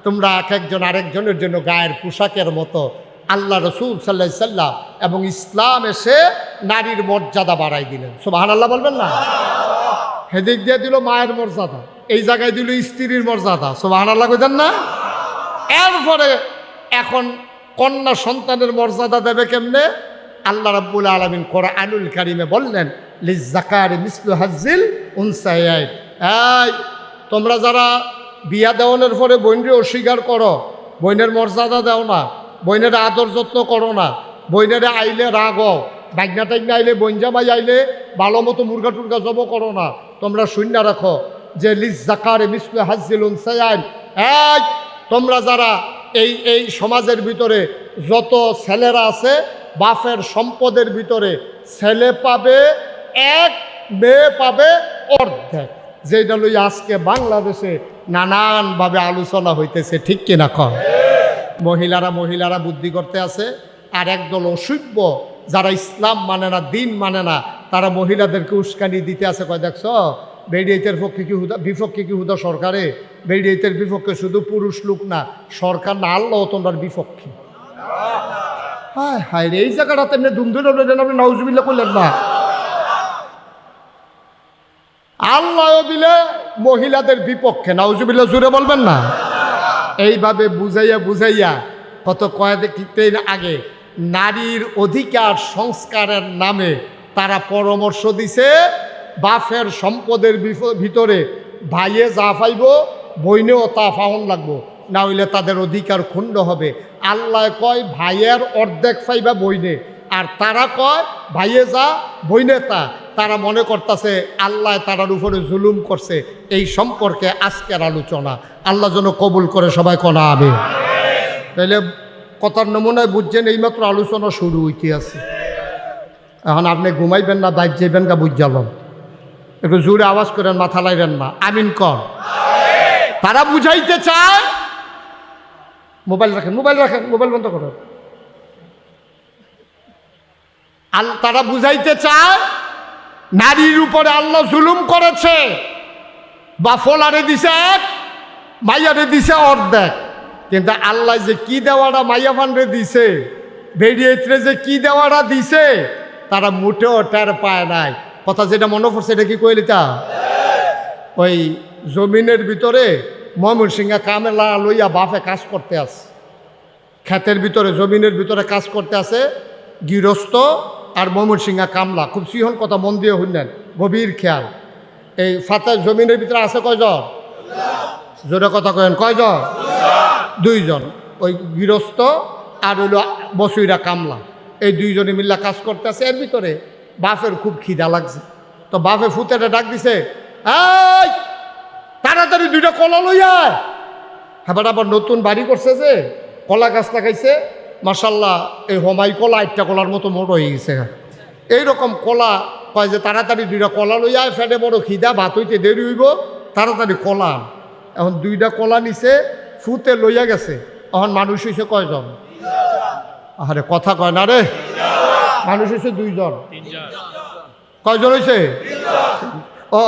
তোমরা এক একজন আরেকজনের জন্য গায়ের পোশাকের মতো। আল্লাহ রসুল সাল্লাল্লাহু আলাইহি সাল্লাম এবং ইসলাম এসে নারীর মর্যাদা বাড়াই দিলেন। সুবহানাল্লাহ বলবেন না? হেদিক দিয়ে দিল মায়ের মর্যাদা, এই জায়গায় দিল স্ত্রীর মর্যাদা। সুবহানাল্লাহ কইতেন না? এরপরে এখন কন্যা সন্তানের মর্যাদা দেবে কেমনে? আল্লাহ রাব্বুল আলামিন কোরআনুল কারীমে বললেন, লিজ্জাকারি মিসলু হাজ্জিল উনসায়াইন। এই তোমরা যারা বিয়া দেওয়ানোর পরে বোনরে অস্বীকার করো, বোনের মর্যাদা দাও না, বোনের আদর যত্ন করো না, বোনের আইলে রাগ, বাগনা টাগনা আইলে, বোন জামাই আইলে ভালো মতো মুরগা টুরগা জব করো না, তোমরা শূন্য রাখো যে লিজ্জাকারি মিসলু হাজ্জিল উনসায়াইন। এই তোমরা যারা এই সমাজের ভিতরে যত ছেলেরা আছে, বাপের সম্পদের ভিতরে ছেলে পাবে 1, মেয়ে পাবে অর্ধেক। যেটা লই আজকে বাংলাদেশে নানানভাবে আলোচনা হইতেছে, ঠিক কিনা কয়? মহিলারা বুদ্ধি করতে আছে, আর একদল অসভ্য যারা ইসলাম মানে না, দিন মানে না, তারা মহিলাদেরকে উস্কানি দিতে আছে। কয় দেখছ বেডিয়েতের পক্ষে কি বিপক্ষে কি হুদা সরকারে? বেডিয়েতের বিপক্ষে শুধু পুরুষ লোক না, সরকার না, আল্লাহ তোমরার বিপক্ষে। হায় হায় রে, এই জায়গাটাতে এমনি ধুমধুম আপনি নাউজুবিল্লাহ করলেন না। আল্লাহ দিলে মহিলাদের বিপক্ষে, নাউজুবিল্লাহ জুড়ে বলবেন না। এইভাবে বুঝাইয়া কত কয়েকদিন আগে নারীর অধিকার সংস্কারের নামে তারা পরামর্শ দিছে, বাপের সম্পদের ভিতরে ভাইয়ে যা পাইব বইনেও তা পাওন লাগবো, না হইলে তাদের অধিকার ক্ষুণ্ণ হবে। আল্লাহ কয় ভাইয়ের অর্ধেক পাইবা বইনে, আর তারা কয় ভাইয়ে যা বইনে তা। তারা মনে করতেছে আল্লাহ তারার উপরে জুলুম করছে। এই সম্পর্কে আজকের আলোচনা আল্লাহ যেন কবুল করে, সবাই কনা আবে। তাইলে কথার নমুনায় বুঝছেন, এইমাত্র আলোচনা শুরু হইতে আছে। এখন আপনি ঘুমাইবেন না, বাইর যাইবেন গা, বুঝালাম। একটু জোরে আওয়াজ করেন, মাথা লাইবেন না, আমিন কর। তারা বুঝাইতে চায়, মোবাইল রাখেন, মোবাইল বন্ধ করেন। তারা বুঝাইতে চায় নারীর উপরে আল্লাহ জুলুম করেছে, বা ফলারে দিছে 1, মাইয়ারে দিছে অর্ধেক। কিন্তু আল্লাহ যে কি দেওয়াটা মাইয়া ফান্ডে দিছে, বেরিয়েছে যে কি দেওয়াটা দিছে, তারা মুঠেও টের পায় নাই। কথা যেটা মনে পড়ছে এটা কি কইলিতা? ওই জমিনের ভিতরে ময়মনসিংহা কামেলা লইয়া বাপে কাজ করতে আছে, ক্ষেতের ভিতরে জমিনের ভিতরে কাজ করতে আছে গৃহস্থ আর ময়মনসিংহা কামলা। খুব সিহন কথা, মন দিয়ে শুনলেন, গভীর খেয়াল। এই ফাতে জমিনের ভিতরে আছে কয়জন? জোরে কথা কয়েন, কয়জন? 2 জন। ওই গৃহস্থ আর হইল বসুইরা কামলা, এই 2 জনে মিল্লা কাজ করতে আছে। এর ভিতরে বাপের খুব খিদা লাগছে, তো বাপে ফুতেটা ডাক দিছে, এই তাড়াতাড়ি 2টা কলা লইয়া। হ্যাঁ, আবার নতুন বাড়ি করছে যে কলা গাছ লাগাইছে, মাশাল্লাহ। এই হমাই কলা 8টা কলার মতো মোট হয়ে গেছে। এইরকম কলা কয় যে তাড়াতাড়ি 2টা কলা লইয়া ফেটে বড় খিদা ভাত হইতে দেরি হইব, তাড়াতাড়ি কলা। এখন 2টা কলা নিছে, ফুতে লইয়া গেছে। এখন মানুষ হইছে কয়জন? আরে কথা কয় না রে, মানুষ হইছে 2 জন। কয়জন হইছে? ও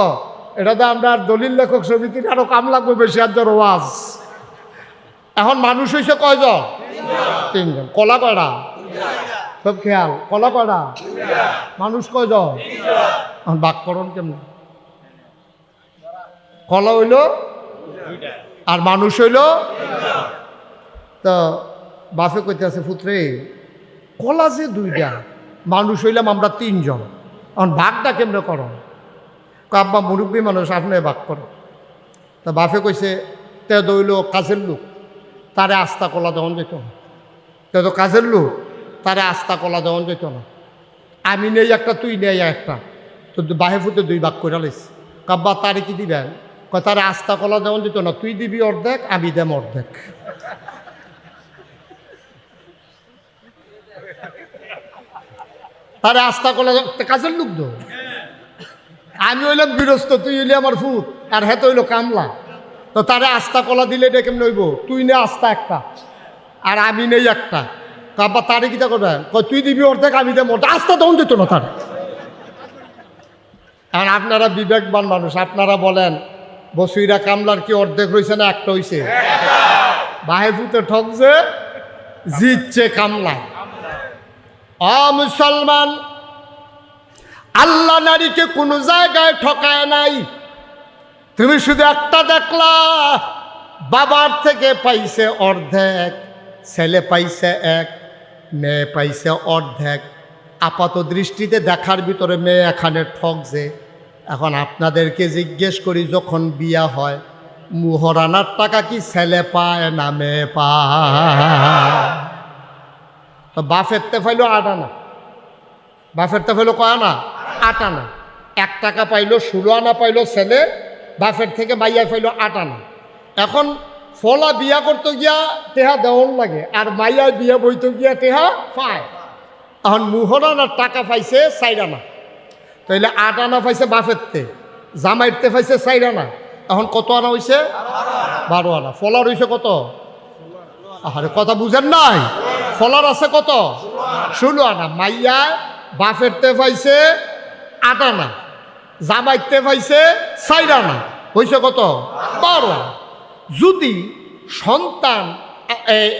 এটা তো আমরা দলিল লেখক সমিতির আরো কাম লাগবে বেশি, আর ধর ওয়াজ। এখন মানুষ হইছে কয়জন? 3 জন। কলা কয়টা? সব খেয়াল, কলা কয়টা? মানুষ কয়জন? এখন বাক্যরণ কেমন? কলা হইল আর মানুষ হইল। তো বাপে কইতে আছে, পুত্রে কলা যে 2টা, মানুষ হইলাম আমরা 3 জন, এখন ভাগটা কেমনে করো? আব্বা মুরব্বী মানুষ, আপনি ভাগ করো। তা বাপে কইছে, তে দইল কাজের লোক, তারে আস্তা কলা দেওয়া যেত না। তে তো কাজের লোক, তারে আস্তা কলা দেওয়া যেত না। আমি নেই একটা, তুই নেই একটা, তো বাহে ফুটে 2 ভাগ করে লাইস। কাব্বা তারে কি দিবেন? কয় তারে আস্তা কলা দেওয়া যেত না, তুই দিবি অর্ধেক, আমি দেম অর্ধেক। তারে আস্তা কলা কাজের লোক দো, আমি হইলাম গৃহস্থ, তুই হইলি আমার ফুট, আর হেতে হইল কামলা। তো তারে আস্তা কলা দিলে এটা কেমন হইব? তুই নে আস্তা একটা আর আমি নেই একটা। তারপর তারে কিটা করবে? তুই দিবি অর্ধেক, আমি দেব অর্ধেক। আস্তা তখন যেত না তার। আর আপনারা বিবেকবান মানুষ, আপনারা বলেন বসুইরা কামলার কি অর্ধেক হয়েছে না একটা হয়েছে? বাহে ফুটে ঠকছে, জিতছে কামলা। মুসলমান, আল্লাহ নারীকে কোনো জায়গায় ঠকায় নাই। তুমি শুধু একটা দেখলা, বাবার থেকে পাইছে অর্ধেক, ছেলে পাইছে 1, মেয়ে পাইছে অর্ধেক। আপাত দৃষ্টিতে দেখার ভিতরে মেয়ে এখানে ঠকছে। এখন আপনাদেরকে জিজ্ঞেস করি, যখন বিয়া হয় মুহরানার টাকা কি ছেলে পায় না মেয়ে পায়? তো বাফেরতে পাইলো 8 আনা, বাফেরতে পাইলো কয় আনা? 8 আনা। 1 টাকা পাইলো, 16 আনা পাইলো ছেলে, বাফের থেকে মাইয়া পাইলো 8 আনা। এখন ফলা বিয়া করতে গিয়া টেহা দেওয়ান লাগে, আর মাইয়া বিয়া বইতে গিয়া টেহা পায়। এখন মুহরানার টাকা পাইছে 4 আনা, তাইলে 8 আনা পাইছে বাফেরতে, জামাইতে পাইছে 4 আনা। এখন কত আনা হয়েছে? 12 আনা। ফলার হয়েছে কত? আরে কথা বুঝেন নাই, ফলার আছে কত? 16 আনা। মাইয়া বাফেরতে পাইছে 8 আনা, জামাইতে পাইছে 4 আনা, হয়েছে কত? 12 আনা। যদি সন্তান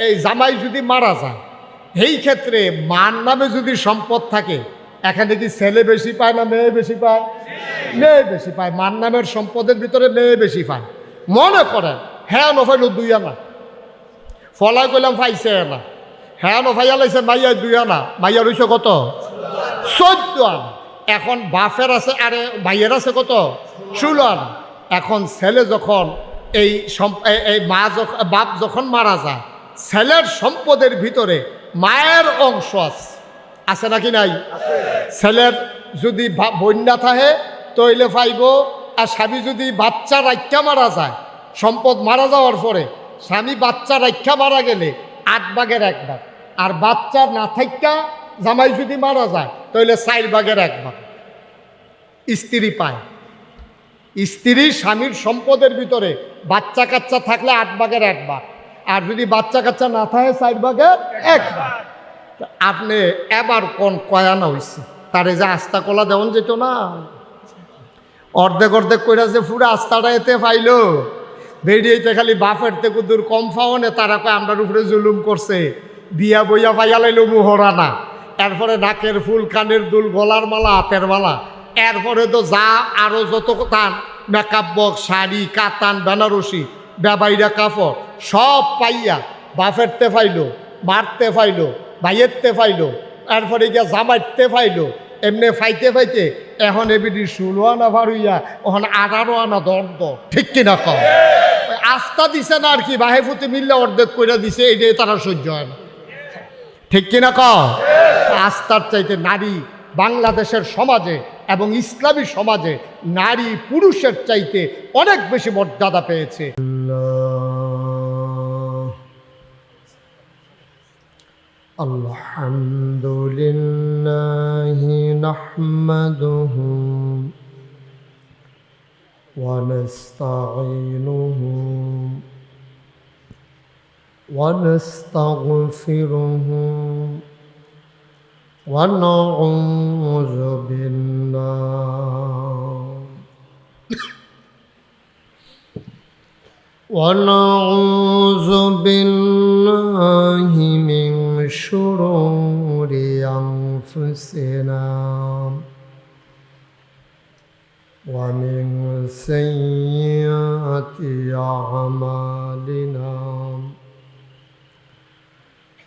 এই জামাই যদি মারা যায়, এই ক্ষেত্রে মার নামে যদি সম্পদ থাকে, এখানে কি ছেলে বেশি পায় না মেয়ে বেশি পায়? মেয়ে বেশি পায়। মার নামের সম্পদের ভিতরে মেয়ে বেশি পায়। মনে করেন হ্যাঁ নফাইল 2 আনা, ফলাই করলাম পাইছে আনা, হ্যাঁ নফাইয়া লাইছে মাইয়া 2 আনা, মাইয়া রয়েছে কত? 14 আনা। এখন বাপের আছে, আরে ভাইয়ের আছে কত? 16 আনা। এখন ছেলে যখন এই মা যখন, বাপ যখন মারা যায়, ছেলের সম্পদের ভিতরে মায়ের অংশ আছে নাকি নাই? ছেলের যদি বন্যা থাকে তৈলে পাইব, আর স্বামী যদি বাচ্চা রাখা মারা যায়, সম্পদ মারা যাওয়ার পরে স্বামী বাচ্চা রাখা মারা গেলে 8 ভাগের 1 ভাগ, আর বাচ্চা না থাকা জামাই যদি মারা যায় তাহলে 4 ভাগের 1 ভাগ স্ত্রী পায়। স্ত্রী স্বামীর সম্পদের ভিতরে বাচ্চা কাচ্চা থাকলে 8 ভাগের 1 ভাগ, আর যদি বাচ্চা কাচ্চা না থাকে 4 ভাগের 1 ভাগ। আপনি এবার কোন কয় আনা হয়েছে? তারে যে আস্তা কলা দেওয়ান যেত না, অর্ধেক অর্ধেক কইরা যে পুরো আস্তাটা এতে পাইলো, বেরিয়েতে খালি বাপের থেকে দূর কম পাওনে, তারা কয় আমরার উপরে জুলুম করছে, বিয়া বইয়া পাইয়া লাইলো মুহরানা, এরপরে নাকের ফুল, কানের দুল, গলার মালা, হাতের মালা, এরপরে তো যা আরো যত কান, মেকআপ বক্স, শাড়ি, কাতান, বেনারসি, বেবাইরা কাপড় সব পাইয়া বাপেরতে পাইলো, মারতে পাইলো, ভাইয়েরতে পাইলো, এরপরে গিয়া জামাইতে পাইলো, এমনি ফাইতে ফাইতে এখন এবিডি 16 আনা ভার হইয়া ওখান 18 আনা দর্দ। ঠিক কিনা কম? আস্থা দিছে না আর কি, বাহে ফুতে মিললে অর্ধেক কইরা দিছে, এইটাই তারা সহ্য হয় না। ঠিক কিনা কম? আস্থার চাইতে নারী বাংলাদেশের সমাজে এবং ইসলামী সমাজে নারী পুরুষের চাইতে অনেক বেশি মর্যাদা পেয়েছে। আলহামদুলিল্লাহ نحمده ونستعينه ونستغفره ونعوذ بالله من شرور أنفسنا ومن سيئات أعمالنا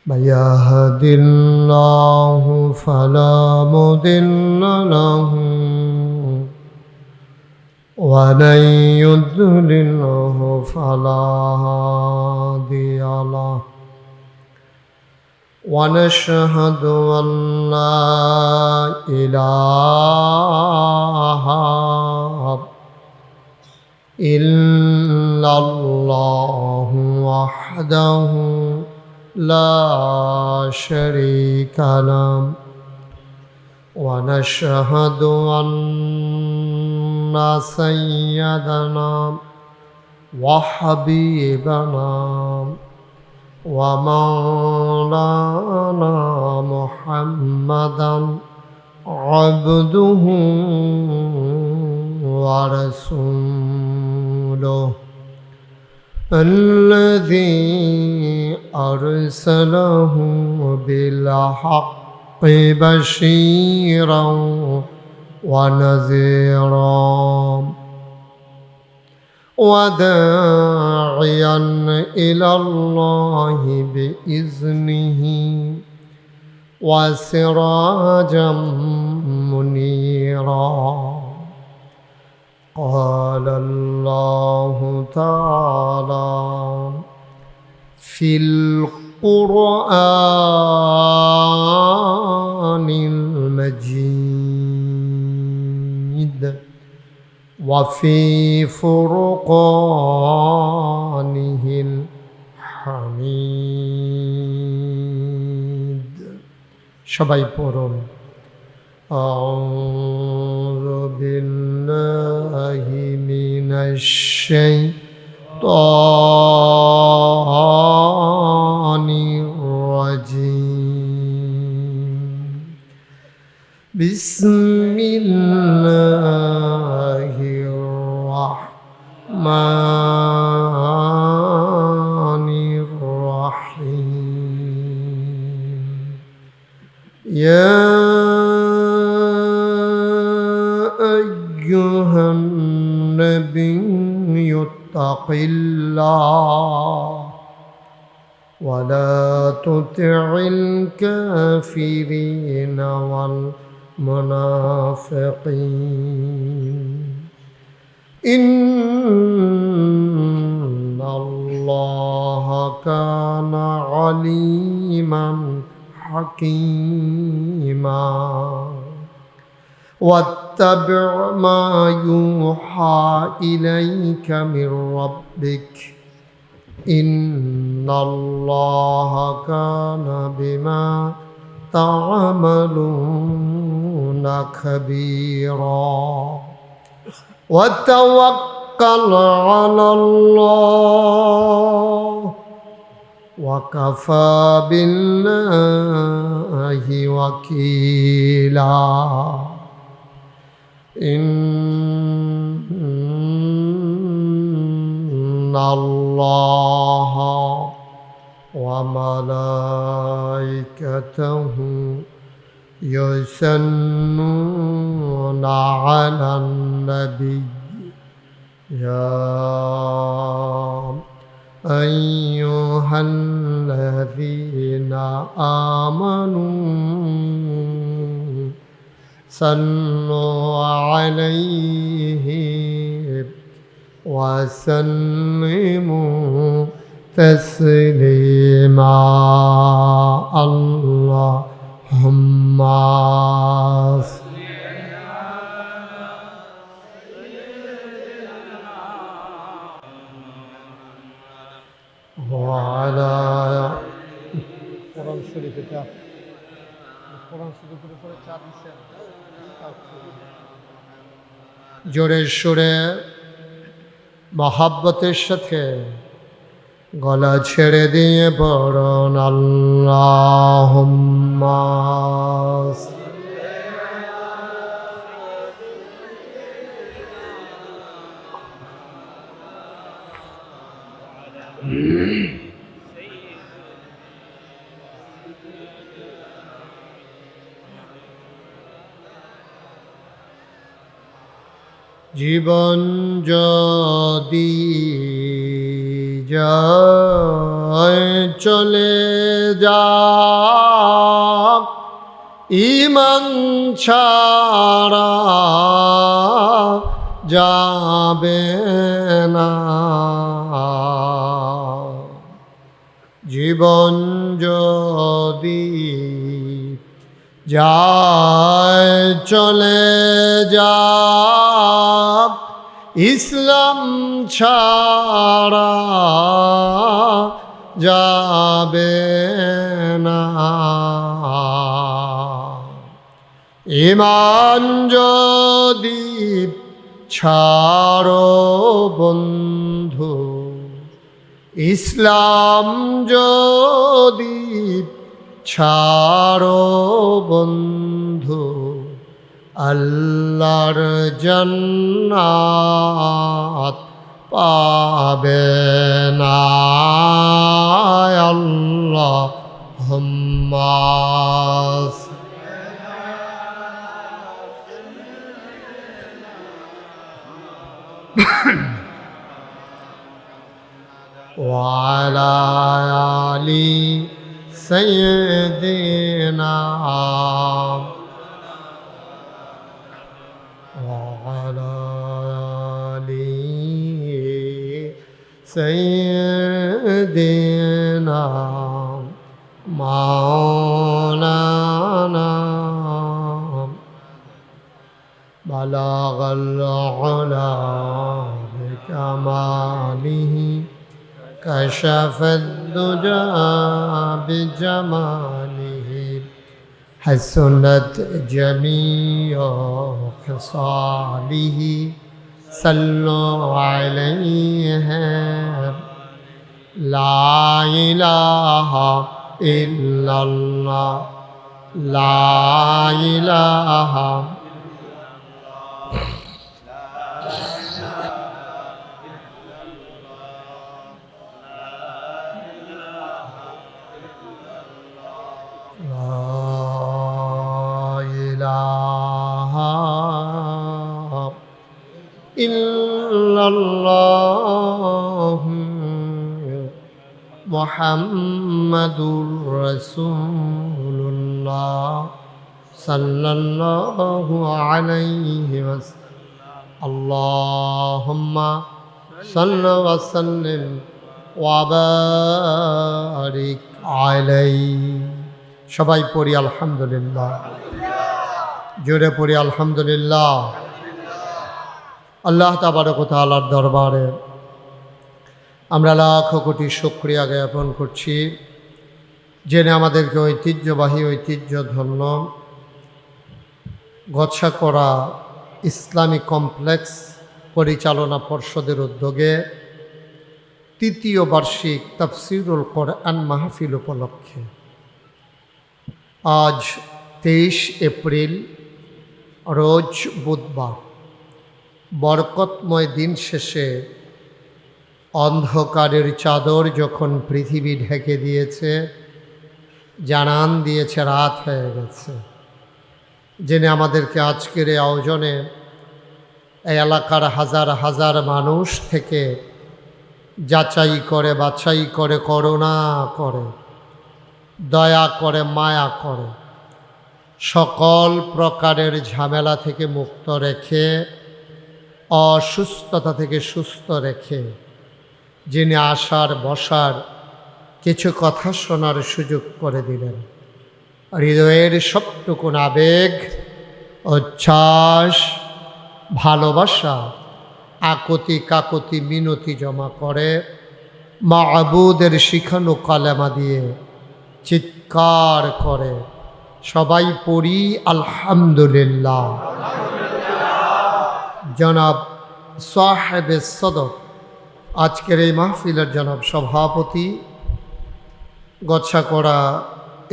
من يهد الله فلا مضل له ومن يضلله فلا هادي له ونشهد أن لا إله إلا الله وحده لا شريك له ونشهد أن سيدنا وحبيبنا ومولانا محمدا عبده ورسوله الذي أرسله بالحق بشيرا ونذيرا وداعيا إلى الله بإذنه وسراجا منيرا قال الله تعالى في القرآن المجيد وفي فرقانه الحميد সবাই পড়ুন أعوذ بالله من الشيطان الرجيم بسم الله الرحمن الرحيم يا أيها النبي اتق الله ولا تطع الكافرين والمنافقين إن الله كان عليما حكيما واتبع ما يوحى إليك من ربك إن الله كان بما تعملون خبيرا وتوكل على الله وكفى بالله وكيلا إن الله وملائكته يصلون على النبي يا أيها الذين آمنوا صلوا عليه وسلموا تسليما اللهم وعلى قرآن الشريف জোরে সুরে মহাব্বতের সাথে গলা ছেড়ে দিয়ে পড়ুন আল্লাহুম্মা জীবন যদি যায় চলে যা ঈমান ছাড়া যাবে না জীবন যদি যায় চলে যা ইসলাম ছাড়া যাবে না ঈমান যদি ছাড়ো বন্ধু ইসলাম যদি ছাড়ো বন্ধু আল্লাহর জান্নাত পাবে না আল্লাহুম্মা ওয়া আলা আলি সাইয়্যিদিনা وعلى آل سيدنا مولانا بلغ العلا بكماله كشف الدجى بجماله حسنت جميع خصاله صلوا عليه لا إله إلا الله لا إله ইল্লাল্লাহ মুহাম্মাদুর রাসূলুল্লাহ সাল্লাল্লাহু আলাইহি ওয়াসাল্লাম আল্লাহুম্মা সাল্লি ওয়া সাল্লিম ওয়া বারিক আলাইহি সবাই পড়ি আলহামদুলিল্লাহ জোরে পড়ি আলহামদুলিল্লাহ আল্লাহ তাবারক ওয়া তাআলার দরবারে আমরা লাখ কোটি শুকরিয়া জ্ঞাপন করছি জেনে আমাদেরকে ঐতিহ্যধন্য গচ্ছাকড়া ইসলামী কমপ্লেক্স পরিচালনা পর্ষদের উদ্যোগে তৃতীয় বার্ষিক তাফসীরুল কোরআন মাহফিল উপলক্ষে আজ 23 এপ্রিল রোজ বুধবার বরকতময় দিন শেষে অন্ধকারের চাদর যখন পৃথিবী ঢেকে দিয়েছে জানান দিয়েছে রাত হয়ে গেছে জেনে আমাদেরকে আজকের এই আয়োজনে এই এলাকার হাজার হাজার মানুষ থেকে যাচাই করে বাছাই করে করুণা করে দয়া করে মায়া করে সকল প্রকারের ঝামেলা থেকে মুক্ত রেখে অসুস্থতা থেকে সুস্থ রেখে যিনি আসার বসার কিছু কথা শোনার সুযোগ করে দিলেন হৃদয়ের সবটুকুন আবেগ উচ্ছ্বাস ভালোবাসা আকুতি কাকুতি মিনতি জমা করে মাবুদের শিখানো কালেমা দিয়ে চিৎকার করে সবাই পড়ি আলহামদুলিল্লাহ। জনাব সাহেবে সদর, আজকের এই মাহফিলের জনাব সভাপতি, গচ্ছাকড়া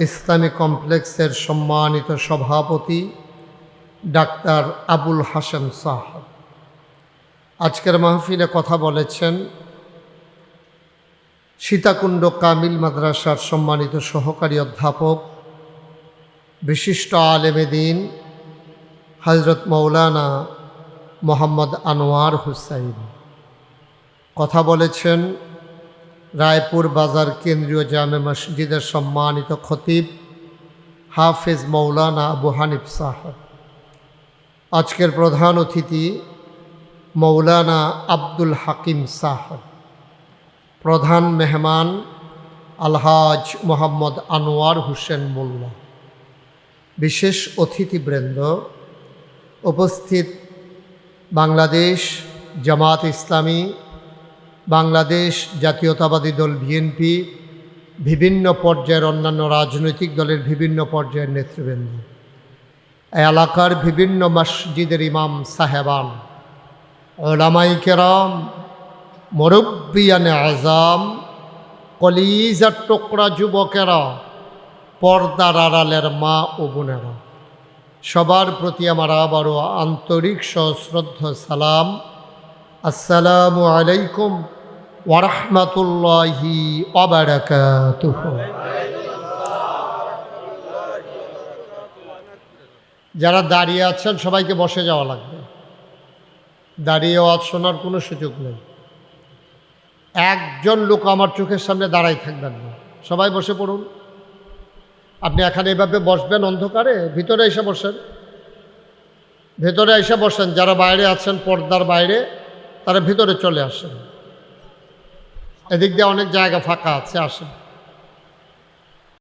ইসলামী কমপ্লেক্সের সম্মানিত সভাপতি ডাক্তার আবুল হাশেম সাহেব আজকের মাহফিলে কথা বলেছেন। সীতাকুণ্ড কামিল মাদ্রাসার সম্মানিত সহকারী অধ্যাপক, বিশিষ্ট আলেমে দ্বীন হযরত মৌলানা মোহাম্মদ আনোয়ার হুসাইন। কথা বলেছেন রায়পুর বাজার কেন্দ্রীয় জামে মসজিদের সম্মানিত খতিব হাফেজ মৌলানা আবু হানিফ সাহেব। আজকের প্রধান অতিথি মৌলানা আব্দুল হাকিম সাহেব। প্রধান মেহমান আলহাজ মোহাম্মদ আনোয়ার হোসেন মোল্লা। বিশেষ অতিথিবৃন্দ, উপস্থিত বাংলাদেশ জামাত ইসলামী, বাংলাদেশ জাতীয়তাবাদী দল বিএনপি, বিভিন্ন পর্যায়ের অন্যান্য রাজনৈতিক দলের বিভিন্ন পর্যায়ের নেতৃবৃন্দ, এই এলাকার বিভিন্ন মসজিদের ইমাম সাহেবান, ওলামায়ে কেরাম, মুরব্বিয়ানে আযাম, কলিজার টুকরা যুবকেরা, পর্দার আড়ালের মা ও বোনেরা, সবার প্রতি আমার আবারও আন্তরিক সশ্রদ্ধ সালাম। আসসালামু আলাইকুম ওয়া রাহমাতুল্লাহি ওয়া বারাকাতুহু। যারা দাঁড়িয়ে আছেন সবাইকে বসে যাওয়া লাগবে, দাঁড়িয়ে ওয়াজ শোনার কোনো সুযোগ নেই। একজন লোক আমার চোখের সামনে দাঁড়াই থাকবেন না, সবাই বসে পড়ুন। আপনি এখানে এভাবে বসবেন অন্ধকারে, ভিতরে এসে বসেন, ভেতরে এসে বসেন। যারা বাইরে আছেন পর্দার বাইরে, তারা ভিতরে চলে আসেন। এদিক দিয়ে অনেক জায়গা ফাঁকা আছে, আসেন।